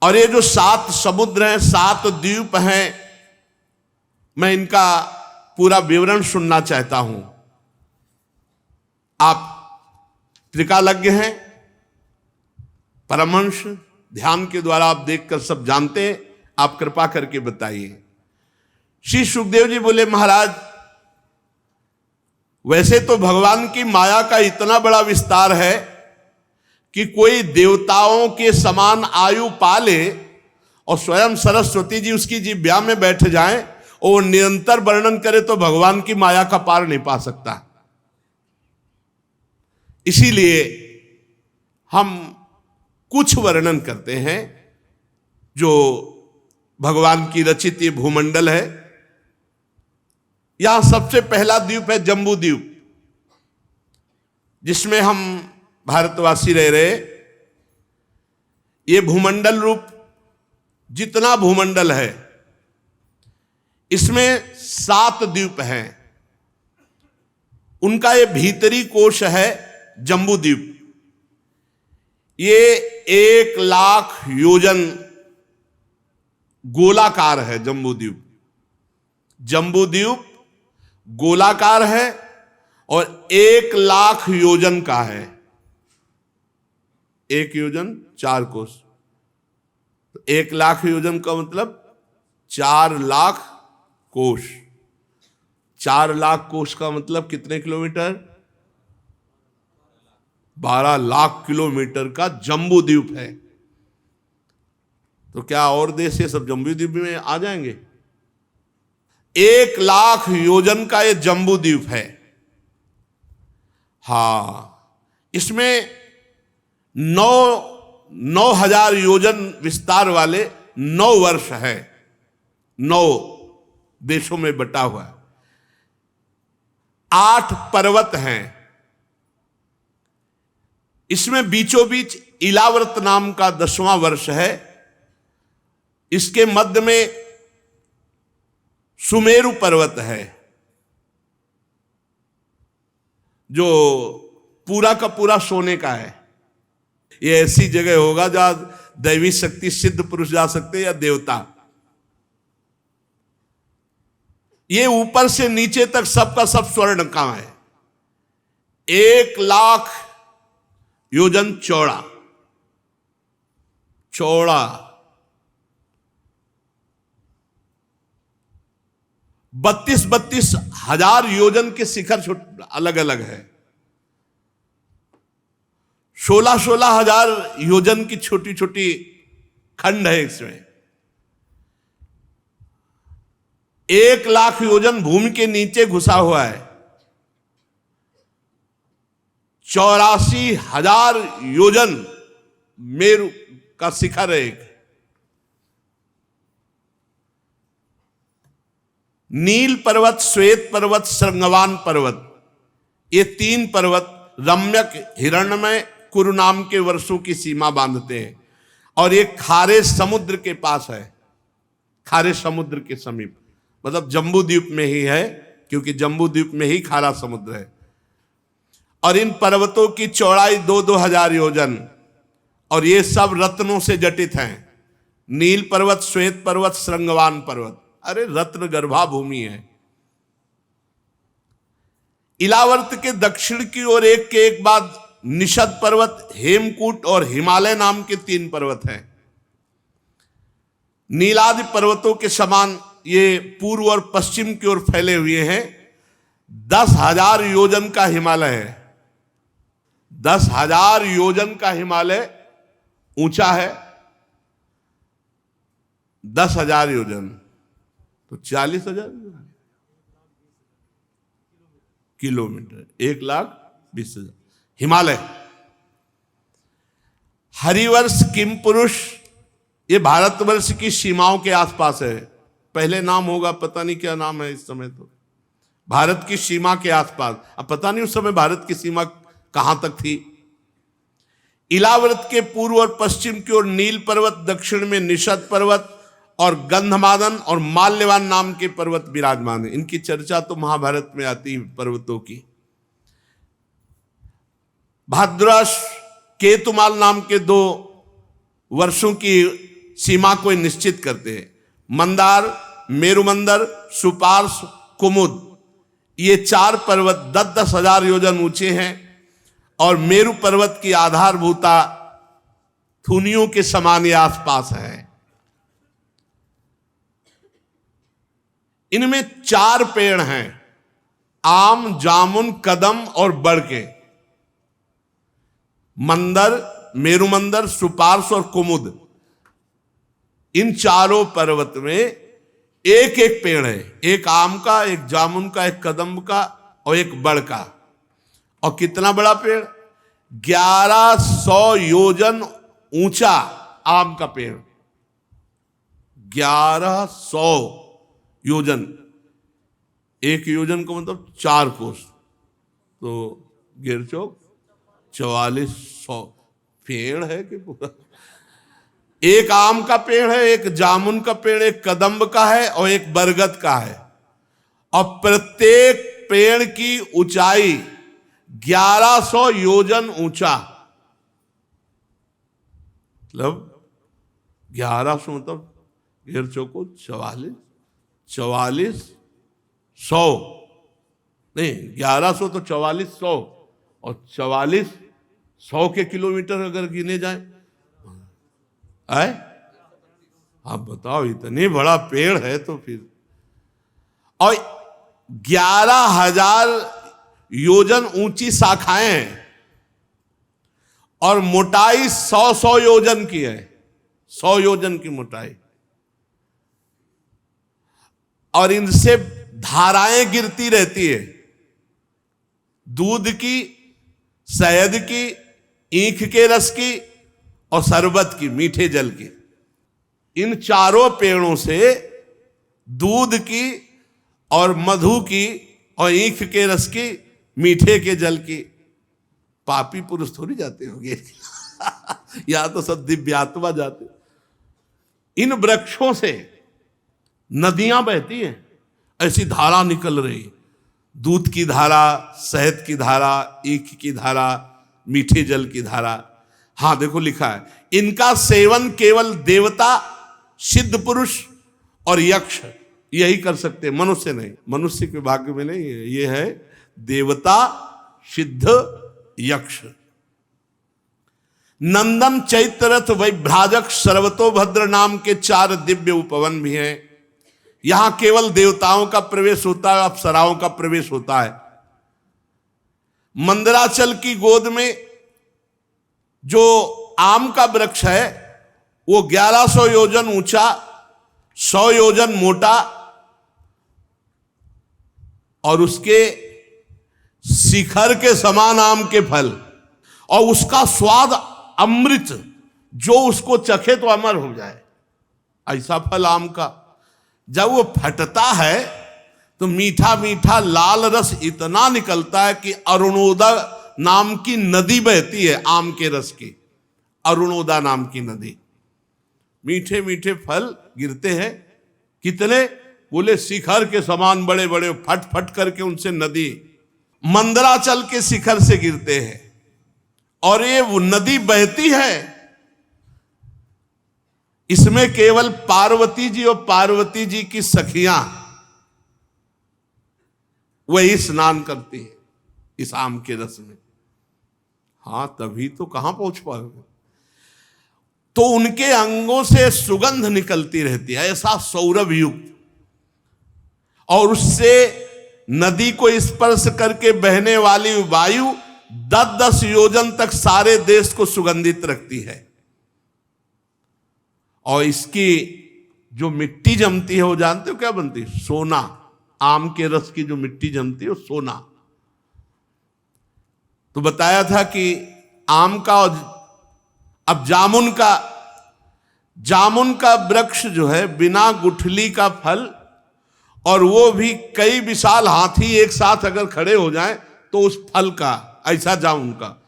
और ये जो 7 समुद्र हैं, 7 द्वीप हैं, मैं इनका पूरा विवरण सुनना चाहता हूं। आप त्रिकालज्ञ हैं, परमहंस, ध्यान के द्वारा आप देखकर सब जानते हैं, आप कृपा करके बताइए। श्री सुखदेव जी बोले महाराज, वैसे तो भगवान की माया का इतना बड़ा विस्तार है कि कोई देवताओं के समान आयु पाले और स्वयं सरस्वती जी उसकी जिह्वा में बैठ जाएं और निरंतर वर्णन करे तो भगवान की माया का पार नहीं पा सकता। इसीलिए हम कुछ वर्णन करते हैं। जो भगवान की रचित ये भूमंडल है, यहां सबसे पहला द्वीप है जम्बू द्वीप। जिसमें हम भारतवासी रह रहे, ये भूमंडल रूप जितना भूमंडल है इसमें 7 द्वीप हैं। उनका ये भीतरी कोश है जम्बू द्वीप। ये 1,00,000 योजन गोलाकार है जम्बू द्वीप। जम्बू द्वीप गोलाकार है और 1,00,000 योजन का है। 1 योजन 4 कोस, 1,00,000 योजन का मतलब 4,00,000 कोश। 4,00,000 कोश का मतलब कितने किलोमीटर? 12,00,000 किलोमीटर का जम्बू द्वीप है। तो क्या और देश ये सब जम्बू द्वीप में आ जाएंगे? 1,00,000 योजन का ये जम्बू द्वीप है। हाँ, इसमें 9,000 योजन विस्तार वाले 9 वर्ष है। 9 देशों में बटा हुआ है। 8 पर्वत हैं। इसमें बीचों बीच इलाव्रत नाम का 10वां वर्ष है। इसके मध्य में सुमेरु पर्वत है, जो पूरा का पूरा सोने का है। ये ऐसी जगह होगा जहां दैवी शक्ति सिद्ध पुरुष जा सकते या देवता। ये ऊपर से नीचे तक सबका सब स्वर्ण का है। 1,00,000 योजन चौड़ा। 32 हजार योजन के शिखर अलग अलग है। 16 हजार योजन की छोटी छोटी खंड है इसमें। 1,00,000 योजन भूमि के नीचे घुसा हुआ है। 84,000 योजन मेरु का शिखर है एक। नील पर्वत, श्वेत पर्वत, श्रृंगवान पर्वत, ये 3 पर्वत रम्यक हिरण्मय कुरु नाम के वर्षों की सीमा बांधते हैं। और ये खारे समुद्र के पास है। खारे समुद्र के समीप, मतलब जम्बू द्वीप में ही है, क्योंकि जम्बू द्वीप में ही खारा समुद्र है। और इन पर्वतों की चौड़ाई 2-2 हजार योजन, और ये सब रत्नों से जटित हैं। नील पर्वत, श्वेत पर्वत, श्रृंगवान पर्वत, अरे रत्न गर्भा भूमि है। इलावर्त के दक्षिण की ओर एक के एक बाद निषद पर्वत, हेमकूट और हिमालय नाम के 3 पर्वत हैं। नीलादि पर्वतों के समान ये पूर्व और पश्चिम की ओर फैले हुए हैं। 10,000 योजन का हिमालय है। 10,000 योजन का हिमालय ऊंचा है। 10,000 योजन तो 40,000 किलोमीटर, 1,20,000 हिमालय। हरिवर्ष किमपुरुष ये भारतवर्ष की सीमाओं के आसपास है। पहले नाम होगा, पता नहीं क्या नाम है इस समय। तो भारत की सीमा के आसपास, अब पता नहीं उस समय भारत की सीमा कहां तक थी। इलाव्रत के पूर्व और पश्चिम की ओर नील पर्वत, दक्षिण में निषद पर्वत और गंधमादन और माल्यवान नाम के पर्वत विराजमान है। इनकी चर्चा तो महाभारत में आती है पर्वतों की। भाद्रस केतुमाल नाम के 2 वर्षों की सीमा को निश्चित करते हैं। मंदार, मेरुमंदर, सुपार्श, कुमुद, ये 4 पर्वत 10-10 हजार योजन ऊंचे हैं। और मेरु पर्वत की आधारभूता थुनियों के समान ये आसपास है। इनमें 4 पेड़ हैं, आम, जामुन, कदम और बड़के। मंदर, मेरुमंदर, सुपार्श और कुमुद, इन चारों पर्वत में एक एक पेड़ है। एक आम का, एक जामुन का, एक कदम का और एक बड़ का। और कितना बड़ा पेड़? 1100 योजन ऊंचा आम का पेड़। 1100 योजन। 1 योजन को मतलब 4 कोस, तो 1.5 चौक 4400 पेड़ है कि पूरा? एक आम का पेड़ है, एक जामुन का पेड़, एक कदम्ब का है और एक बरगद का है। और प्रत्येक पेड़ की ऊंचाई 1100 योजन ऊंचा। मतलब 1100 मतलब घेर चौको 4400 नहीं, 1100 तो 4400 और 4400 के किलोमीटर अगर गिने जाए, आए आप बताओ, इतनी बड़ा पेड़ है तो फिर। और 11,000 योजन ऊंची शाखाएं हैं और मोटाई 100 योजन की है, 100 योजन की मोटाई। और इनसे धाराएं गिरती रहती है, दूध की, शहद की, ईख के रस की और शरबत की, मीठे जल की। इन चारों पेड़ों से दूध की और मधु की और ईख के रस की, मीठे के जल की। पापी पुरुष थोड़ी जाते होंगे या तो सब दिव्यात्मा जाते। इन वृक्षों से नदियां बहती हैं, ऐसी धारा निकल रही, दूध की धारा, शहद की धारा, ईख की धारा, मीठे जल की धारा। हाँ देखो लिखा है, इनका सेवन केवल देवता, सिद्ध पुरुष और यक्ष यही कर सकते हैं, मनुष्य नहीं। मनुष्य के भाग्य में नहीं है, ये है देवता, सिद्ध, यक्ष। नंदन, चैत्ररथ, वैभ्राजक, सर्वतोभद्र नाम के 4 दिव्य उपवन भी हैं। यहां केवल देवताओं का प्रवेश होता है, अप्सराओं का प्रवेश होता है। मंदराचल की गोद में जो आम का वृक्ष है वो 1100 योजन ऊंचा, 100 योजन मोटा और उसके शिखर के समान आम के फल, और उसका स्वाद अमृत, जो उसको चखे तो अमर हो जाए, ऐसा फल आम का। जब वो फटता है तो मीठा मीठा लाल रस इतना निकलता है कि अरुणोदा नाम की नदी बहती है, आम के रस की, अरुणोदा नाम की नदी। मीठे मीठे फल गिरते हैं, कितने? बोले शिखर के समान बड़े बड़े, फट फट करके उनसे नदी मंदराचल के शिखर से गिरते हैं। और ये वो नदी बहती है, इसमें केवल पार्वती जी और पार्वती जी की सखियां वही स्नान करती है इस आम के रस में। हाँ तभी तो कहां पहुंच पाओगे। तो उनके अंगों से सुगंध निकलती रहती है, ऐसा सौरभ युक्त, और उससे नदी को स्पर्श करके बहने वाली वायु 10-10 योजन तक सारे देश को सुगंधित रखती है। और इसकी जो मिट्टी जमती है वो जानते हो क्या बनती है? सोना। आम के रस की जो मिट्टी जमती है वो सोना। तो बताया था कि आम का और अब जामुन का वृक्ष जो है बिना गुठली का फल, और वो भी कई विशाल हाथी एक साथ अगर खड़े हो जाएं तो उस फल का, ऐसा जामुन का।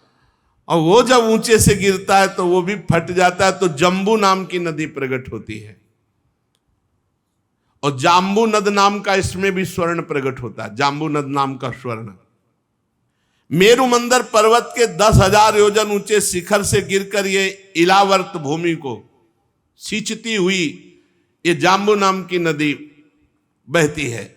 और वो जब ऊंचे से गिरता है तो वो भी फट जाता है, तो जम्बू नाम की नदी प्रकट होती है। और जाम्बू नद नाम का इसमें भी स्वर्ण प्रकट होता है, जाम्बू नद नाम का स्वर्ण। मेरु मंदर पर्वत के 10,000 योजन ऊंचे शिखर से गिरकर ये इलावर्त भूमि को सींचती हुई ये जाम्बू नाम की नदी बहती है।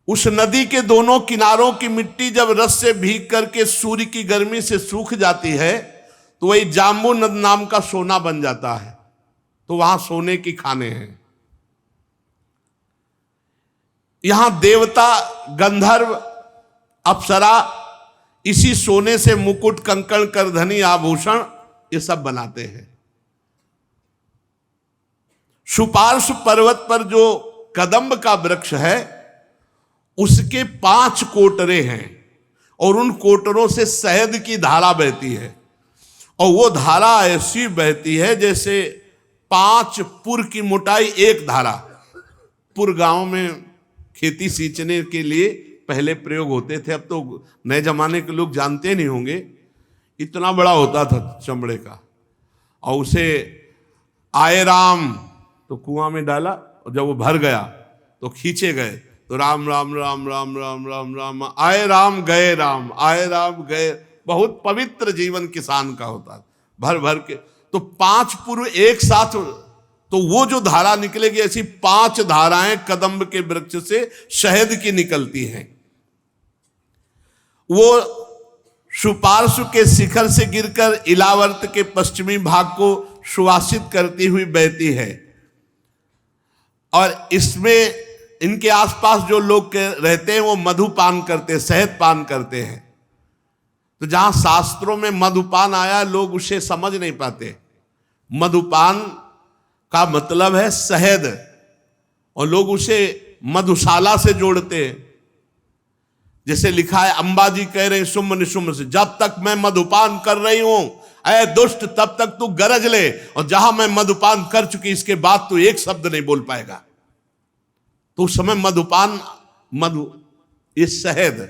उस नदी के दोनों किनारों की मिट्टी जब रस से भीग करके सूर्य की गर्मी से सूख जाती है तो वही जाम्बू नद नाम का सोना बन जाता है। तो वहां सोने की खाने हैं। यहां देवता, गंधर्व, अप्सरा इसी सोने से मुकुट, कंकण, करधनी, आभूषण ये सब बनाते हैं। सुपार्श्व पर्वत पर जो कदम्ब का वृक्ष है उसके 5 कोटरे हैं और उन कोटरों से शहद की धारा बहती है। और वो धारा ऐसी बहती है जैसे 5 पुर की मोटाई एक धारा। पुर गांव में खेती सींचने के लिए पहले प्रयोग होते थे, अब तो नए जमाने के लोग जानते नहीं होंगे, इतना बड़ा होता था चमड़े का, और उसे आए राम तो कुआं में डाला, और जब वो भर गया तो खींचे गए, तो राम राम राम राम राम राम राम, आए राम गए राम, आए राम गए। बहुत पवित्र जीवन किसान का होता है, भर भर के। तो 5 पुरु एक साथ, तो वो जो धारा निकलेगी, ऐसी 5 धाराएं कदम्ब के वृक्ष से शहद की निकलती हैं। वो सुपार्श्व के शिखर से गिरकर इलावर्त के पश्चिमी भाग को सुवासित करती हुई बहती है। और इसमें इनके आसपास जो लोग रहते हैं वो मधुपान करते हैं, शहद पान करते हैं। तो जहां शास्त्रों में मधुपान आया, लोग उसे समझ नहीं पाते। मधुपान का मतलब है शहद, और लोग उसे मधुशाला से जोड़ते हैं। जैसे लिखा है, अंबाजी कह रहे हैं शुम्भ निशुम्भ से, जब तक मैं मधुपान कर रही हूं ऐ दुष्ट, तब तक तू गरज ले, और जहां मैं मधुपान कर चुकी इसके बाद तू एक शब्द नहीं बोल पाएगा। तो उस समय मधुपान, मधु, ये शहद,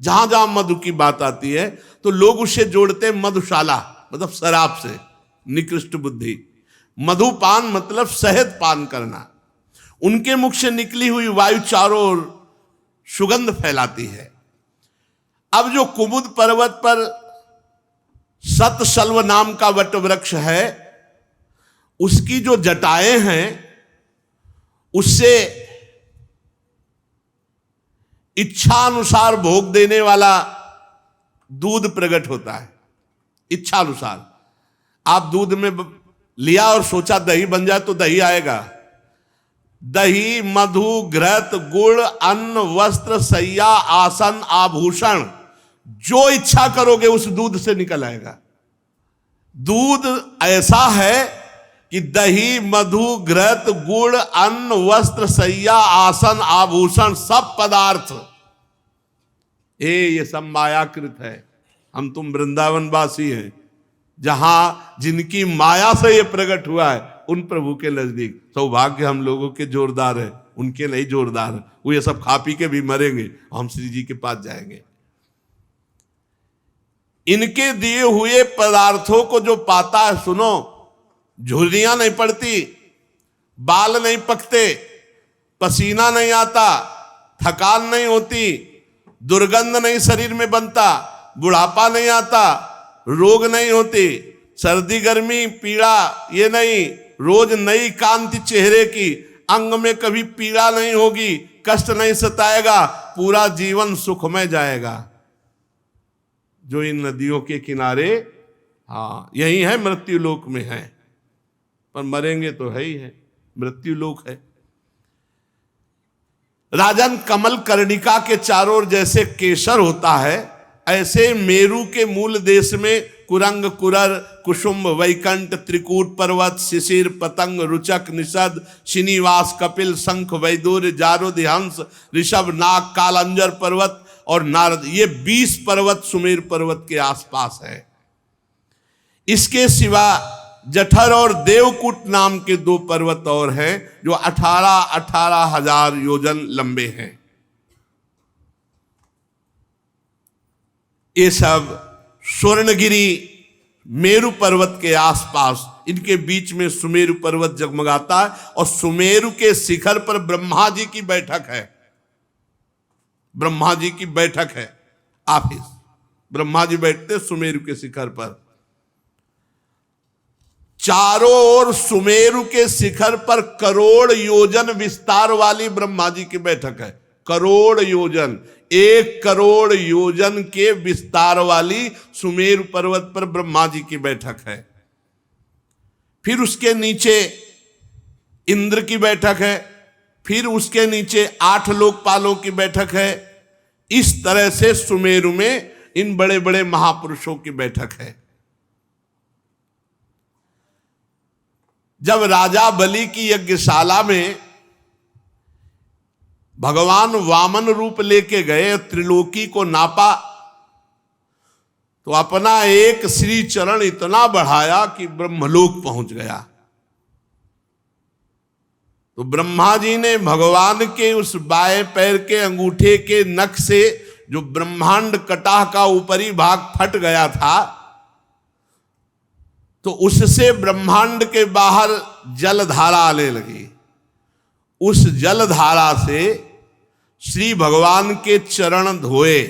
जहां जहां मधु की बात आती है तो लोग उसे जोड़ते हैं मधुशाला, मतलब शराब से, निकृष्ट बुद्धि। मधुपान मतलब शहद पान करना। उनके मुख से निकली हुई वायु चारों ओर सुगंध फैलाती है। अब जो कुमुद पर्वत पर सतशल्व नाम का वट वृक्ष है, उसकी जो जटाएं हैं, उससे इच्छा अनुसार भोग देने वाला दूध प्रकट होता है। इच्छा अनुसार आप दूध में लिया और सोचा दही बन जाए तो दही आएगा। दही, मधु, घृत, गुड़, अन्न, वस्त्र, सैया, आसन, आभूषण, जो इच्छा करोगे उस दूध से निकल आएगा। दूध ऐसा है कि दही, मधु, घृत, गुड़, अन्न, वस्त्र, सैया, आसन, आभूषण, सब पदार्थ ये सब मायाकृत है। हम तुम वृंदावनवासी हैं, जहां जिनकी माया से ये प्रकट हुआ है, उन प्रभु के नजदीक सौभाग्य हम लोगों के जोरदार है, उनके नहीं जोरदार। वो ये सब खा पी के भी मरेंगे, हम श्री जी के पास जाएंगे। इनके दिए हुए पदार्थों को जो पाता है, सुनो, झुर्रियां नहीं पड़ती, बाल नहीं पकते, पसीना नहीं आता, थकान नहीं होती, दुर्गंध नहीं शरीर में बनता, बुढ़ापा नहीं आता, रोग नहीं होती, सर्दी गर्मी पीड़ा ये नहीं, रोज नई कांति चेहरे की, अंग में कभी पीड़ा नहीं होगी, कष्ट नहीं सताएगा, पूरा जीवन सुखमय जाएगा। जो इन नदियों के किनारे, हाँ यही है, मृत्यु लोक में है, पर मरेंगे तो है ही है, मृत्यु लोक है। राजन, कमल कर्णिका के चारों ओर जैसे केसर होता है, ऐसे मेरू के मूल देश में कुरंग, कुरर, कुसुम, वैकंठ, त्रिकूट पर्वत, शिशिर, पतंग, रुचक, निषद, श्रीनिवास, कपिल, शंख, वैदूर्य, जारुद, हंस, ऋषभ, नाग, कालंजर पर्वत और नारद, ये 20 पर्वत सुमेर पर्वत के आसपास है। इसके सिवा जठर और देवकूट नाम के 2 पर्वत और हैं, जो 18,000 हजार योजन लंबे हैं। ये सब स्वर्णगिरी मेरु पर्वत के आसपास, इनके बीच में सुमेरु पर्वत जगमगाता है, और सुमेरु के शिखर पर ब्रह्मा जी की बैठक है। ब्रह्मा जी की बैठक है, ऑफिस, ब्रह्मा जी बैठते सुमेरु के शिखर पर। चारों ओर सुमेरु के शिखर पर करोड़ योजन विस्तार वाली ब्रह्मा जी की बैठक है। करोड़ योजन, 1 करोड़ योजन के विस्तार वाली सुमेरु पर्वत पर ब्रह्मा जी की बैठक है। फिर उसके नीचे इंद्र की बैठक है, फिर उसके नीचे 8 लोकपालों की बैठक है। इस तरह से सुमेरु में इन बड़े बड़े महापुरुषों की बैठक है। जब राजा बलि की यज्ञशाला में भगवान वामन रूप लेके गए, त्रिलोकी को नापा, तो अपना एक श्री चरण इतना बढ़ाया कि ब्रह्मलोक पहुंच गया। तो ब्रह्मा जी ने भगवान के उस बाएं पैर के अंगूठे के नख से जो ब्रह्मांड कटाह का ऊपरी भाग फट गया था, तो उससे ब्रह्मांड के बाहर जलधारा आने लगी। उस जलधारा से श्री भगवान के चरण धोए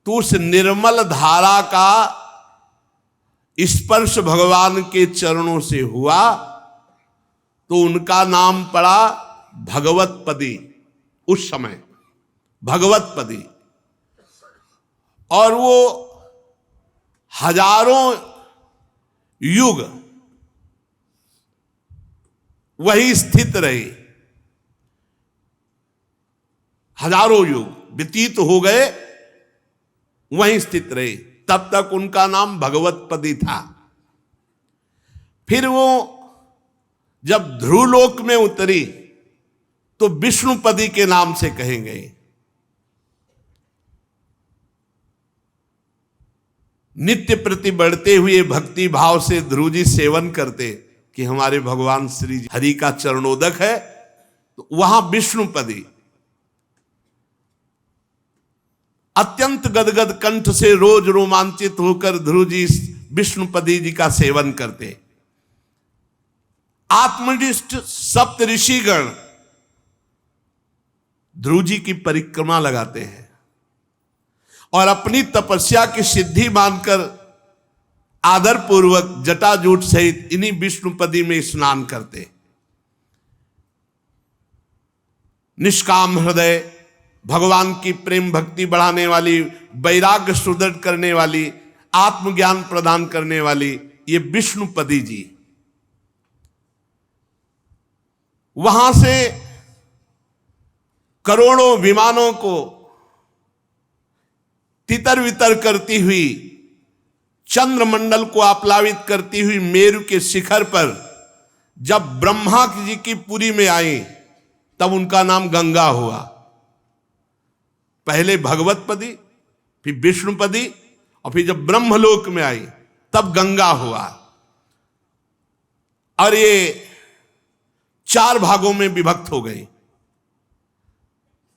तो उस निर्मल धारा का स्पर्श भगवान के चरणों से हुआ, तो उनका नाम पड़ा भगवतपदी। उस समय भगवतपदी। और वो हजारों युग वही स्थित रहे, हजारों युग व्यतीत हो गए, वहीं स्थित रहे, तब तक उनका नाम भगवतपदी था। फिर वो जब ध्रुवलोक में उतरी तो विष्णुपदी के नाम से कहेंगे। नित्य प्रति बढ़ते हुए भक्ति भाव से ध्रुव जी सेवन करते कि हमारे भगवान श्री हरि का चरणोदक है, तो वहां विष्णुपदी। अत्यंत गदगद कंठ से रोज रोमांचित होकर ध्रुव जी विष्णुपदी जी का सेवन करते। आत्मनिष्ठ सप्त ऋषिगण ध्रुव जी की परिक्रमा लगाते हैं और अपनी तपस्या की सिद्धि मानकर आदर पूर्वक जटाजूट सहित इन्हीं विष्णुपदी में स्नान करते। निष्काम हृदय, भगवान की प्रेम भक्ति बढ़ाने वाली, वैराग्य सुदृढ़ करने वाली, आत्मज्ञान प्रदान करने वाली ये विष्णुपदी जी। वहां से करोड़ों विमानों को तितर वितर करती हुई, चंद्रमंडल को आप्लावित करती हुई मेरु के शिखर पर जब ब्रह्मा जी की पुरी में आई, तब उनका नाम गंगा हुआ। पहले भगवतपदी, फिर विष्णुपदी, और फिर जब ब्रह्मलोक में आई तब गंगा हुआ। और ये 4 भागों में विभक्त हो गई।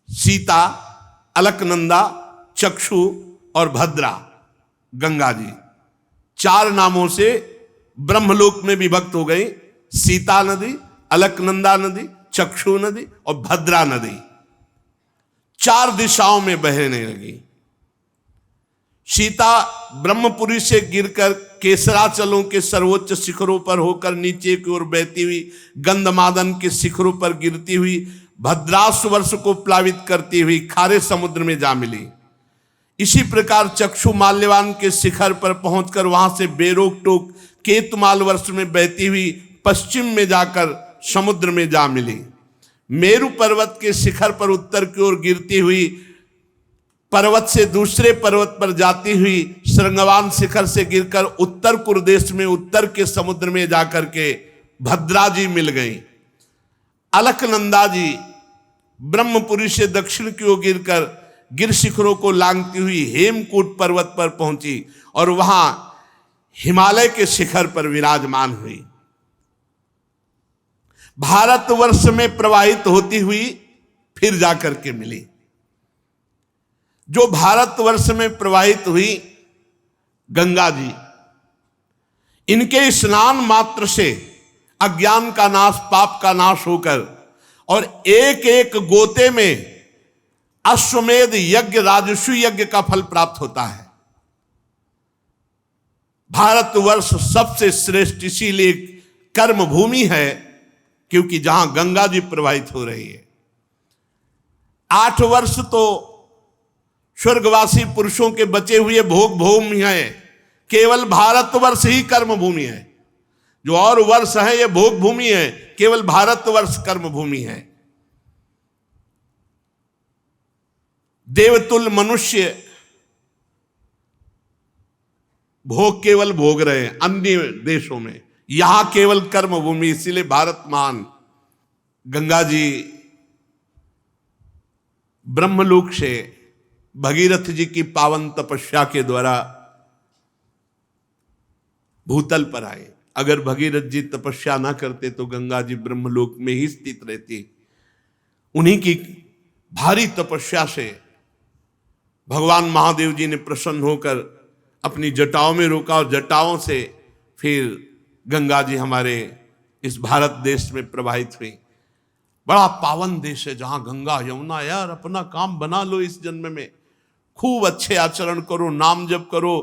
सीता, अलकनंदा, चक्षु और भद्रा, गंगा जी 4 नामों से ब्रह्मलोक में विभक्त हो गई। सीता नदी, अलकनंदा नदी, चक्षु नदी और भद्रा नदी 4 दिशाओं में बहने लगी। सीता ब्रह्मपुरी से गिरकर केसराचलों के सर्वोच्च शिखरों पर होकर नीचे की ओर बहती हुई गंधमादन के शिखरों पर गिरती हुई भद्रासवर्ष को प्लावित करती हुई खारे समुद्र में जा मिली। इसी प्रकार चक्षु माल्यवान के शिखर पर पहुंचकर वहां से बेरोक टोक केतुमाल वर्ष में बहती हुई पश्चिम में जाकर समुद्र में जा मिली। मेरु पर्वत के शिखर पर उत्तर की ओर गिरती हुई पर्वत से दूसरे पर्वत पर जाती हुई श्रृंगवान शिखर से गिरकर उत्तर कुरदेश में उत्तर के समुद्र में जाकर के भद्रा जी मिल गई। अलकनंदा जी ब्रह्मपुरी से दक्षिण की ओर गिरकर गिर शिखरों को लांघती हुई हेमकूट पर्वत पर पहुंची और वहां हिमालय के शिखर पर विराजमान हुई। भारतवर्ष में प्रवाहित होती हुई फिर जाकर के मिली। जो भारतवर्ष में प्रवाहित हुई गंगा जी, इनके स्नान मात्र से अज्ञान का नाश, पाप का नाश होकर और एक एक गोते में अश्वमेध यज्ञ, राजस्व यज्ञ का फल प्राप्त होता है। भारतवर्ष सबसे श्रेष्ठ इसीलिए कर्म भूमि है क्योंकि जहां गंगा जी प्रवाहित हो रही है। 8 वर्ष तो स्वर्गवासी पुरुषों के बचे हुए भोग भूमि है, केवल भारतवर्ष ही कर्म भूमि है। जो और वर्ष है ये भोग भूमि है, केवल भारतवर्ष कर्म भूमि है। देवतुल्य मनुष्य भोग केवल भोग रहे हैं अन्य देशों में, यहां केवल कर्म भूमि, इसीलिए भारत महान। गंगा जी ब्रह्मलोक से भगीरथ जी की पावन तपस्या के द्वारा भूतल पर आए। अगर भगीरथ जी तपस्या ना करते तो गंगा जी ब्रह्मलोक में ही स्थित रहती। उन्हीं की भारी तपस्या से भगवान महादेव जी ने प्रसन्न होकर अपनी जटाओं में रोका और जटाओं से फिर गंगा जी हमारे इस भारत देश में प्रवाहित हुई। बड़ा पावन देश है जहां गंगा यमुना, यार अपना काम बना लो इस जन्म में, खूब अच्छे आचरण करो, नाम जप करो,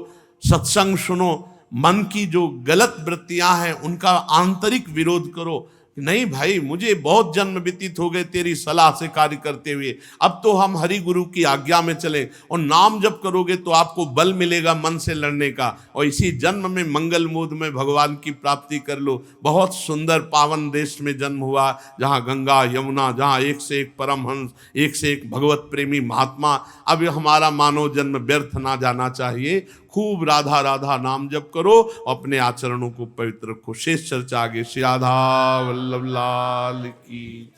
सत्संग सुनो, मन की जो गलत वृत्तियां हैं उनका आंतरिक विरोध करो। नहीं भाई, मुझे बहुत जन्म व्यतीत हो गए तेरी सलाह से कार्य करते हुए, अब तो हम हरि गुरु की आज्ञा में चले, और नाम जप करोगे तो आपको बल मिलेगा मन से लड़ने का, और इसी जन्म में मंगल मूड में भगवान की प्राप्ति कर लो। बहुत सुंदर पावन देश में जन्म हुआ जहाँ गंगा यमुना, जहाँ एक से एक परमहंस, एक से एक भगवत प्रेमी महात्मा। अब हमारा मानव जन्म व्यर्थ ना जाना चाहिए। खूब राधा राधा नाम जप करो, अपने आचरणों को पवित्र रखो। शेष चर्चा आगे। श्री राधा वल्लभ लाल की।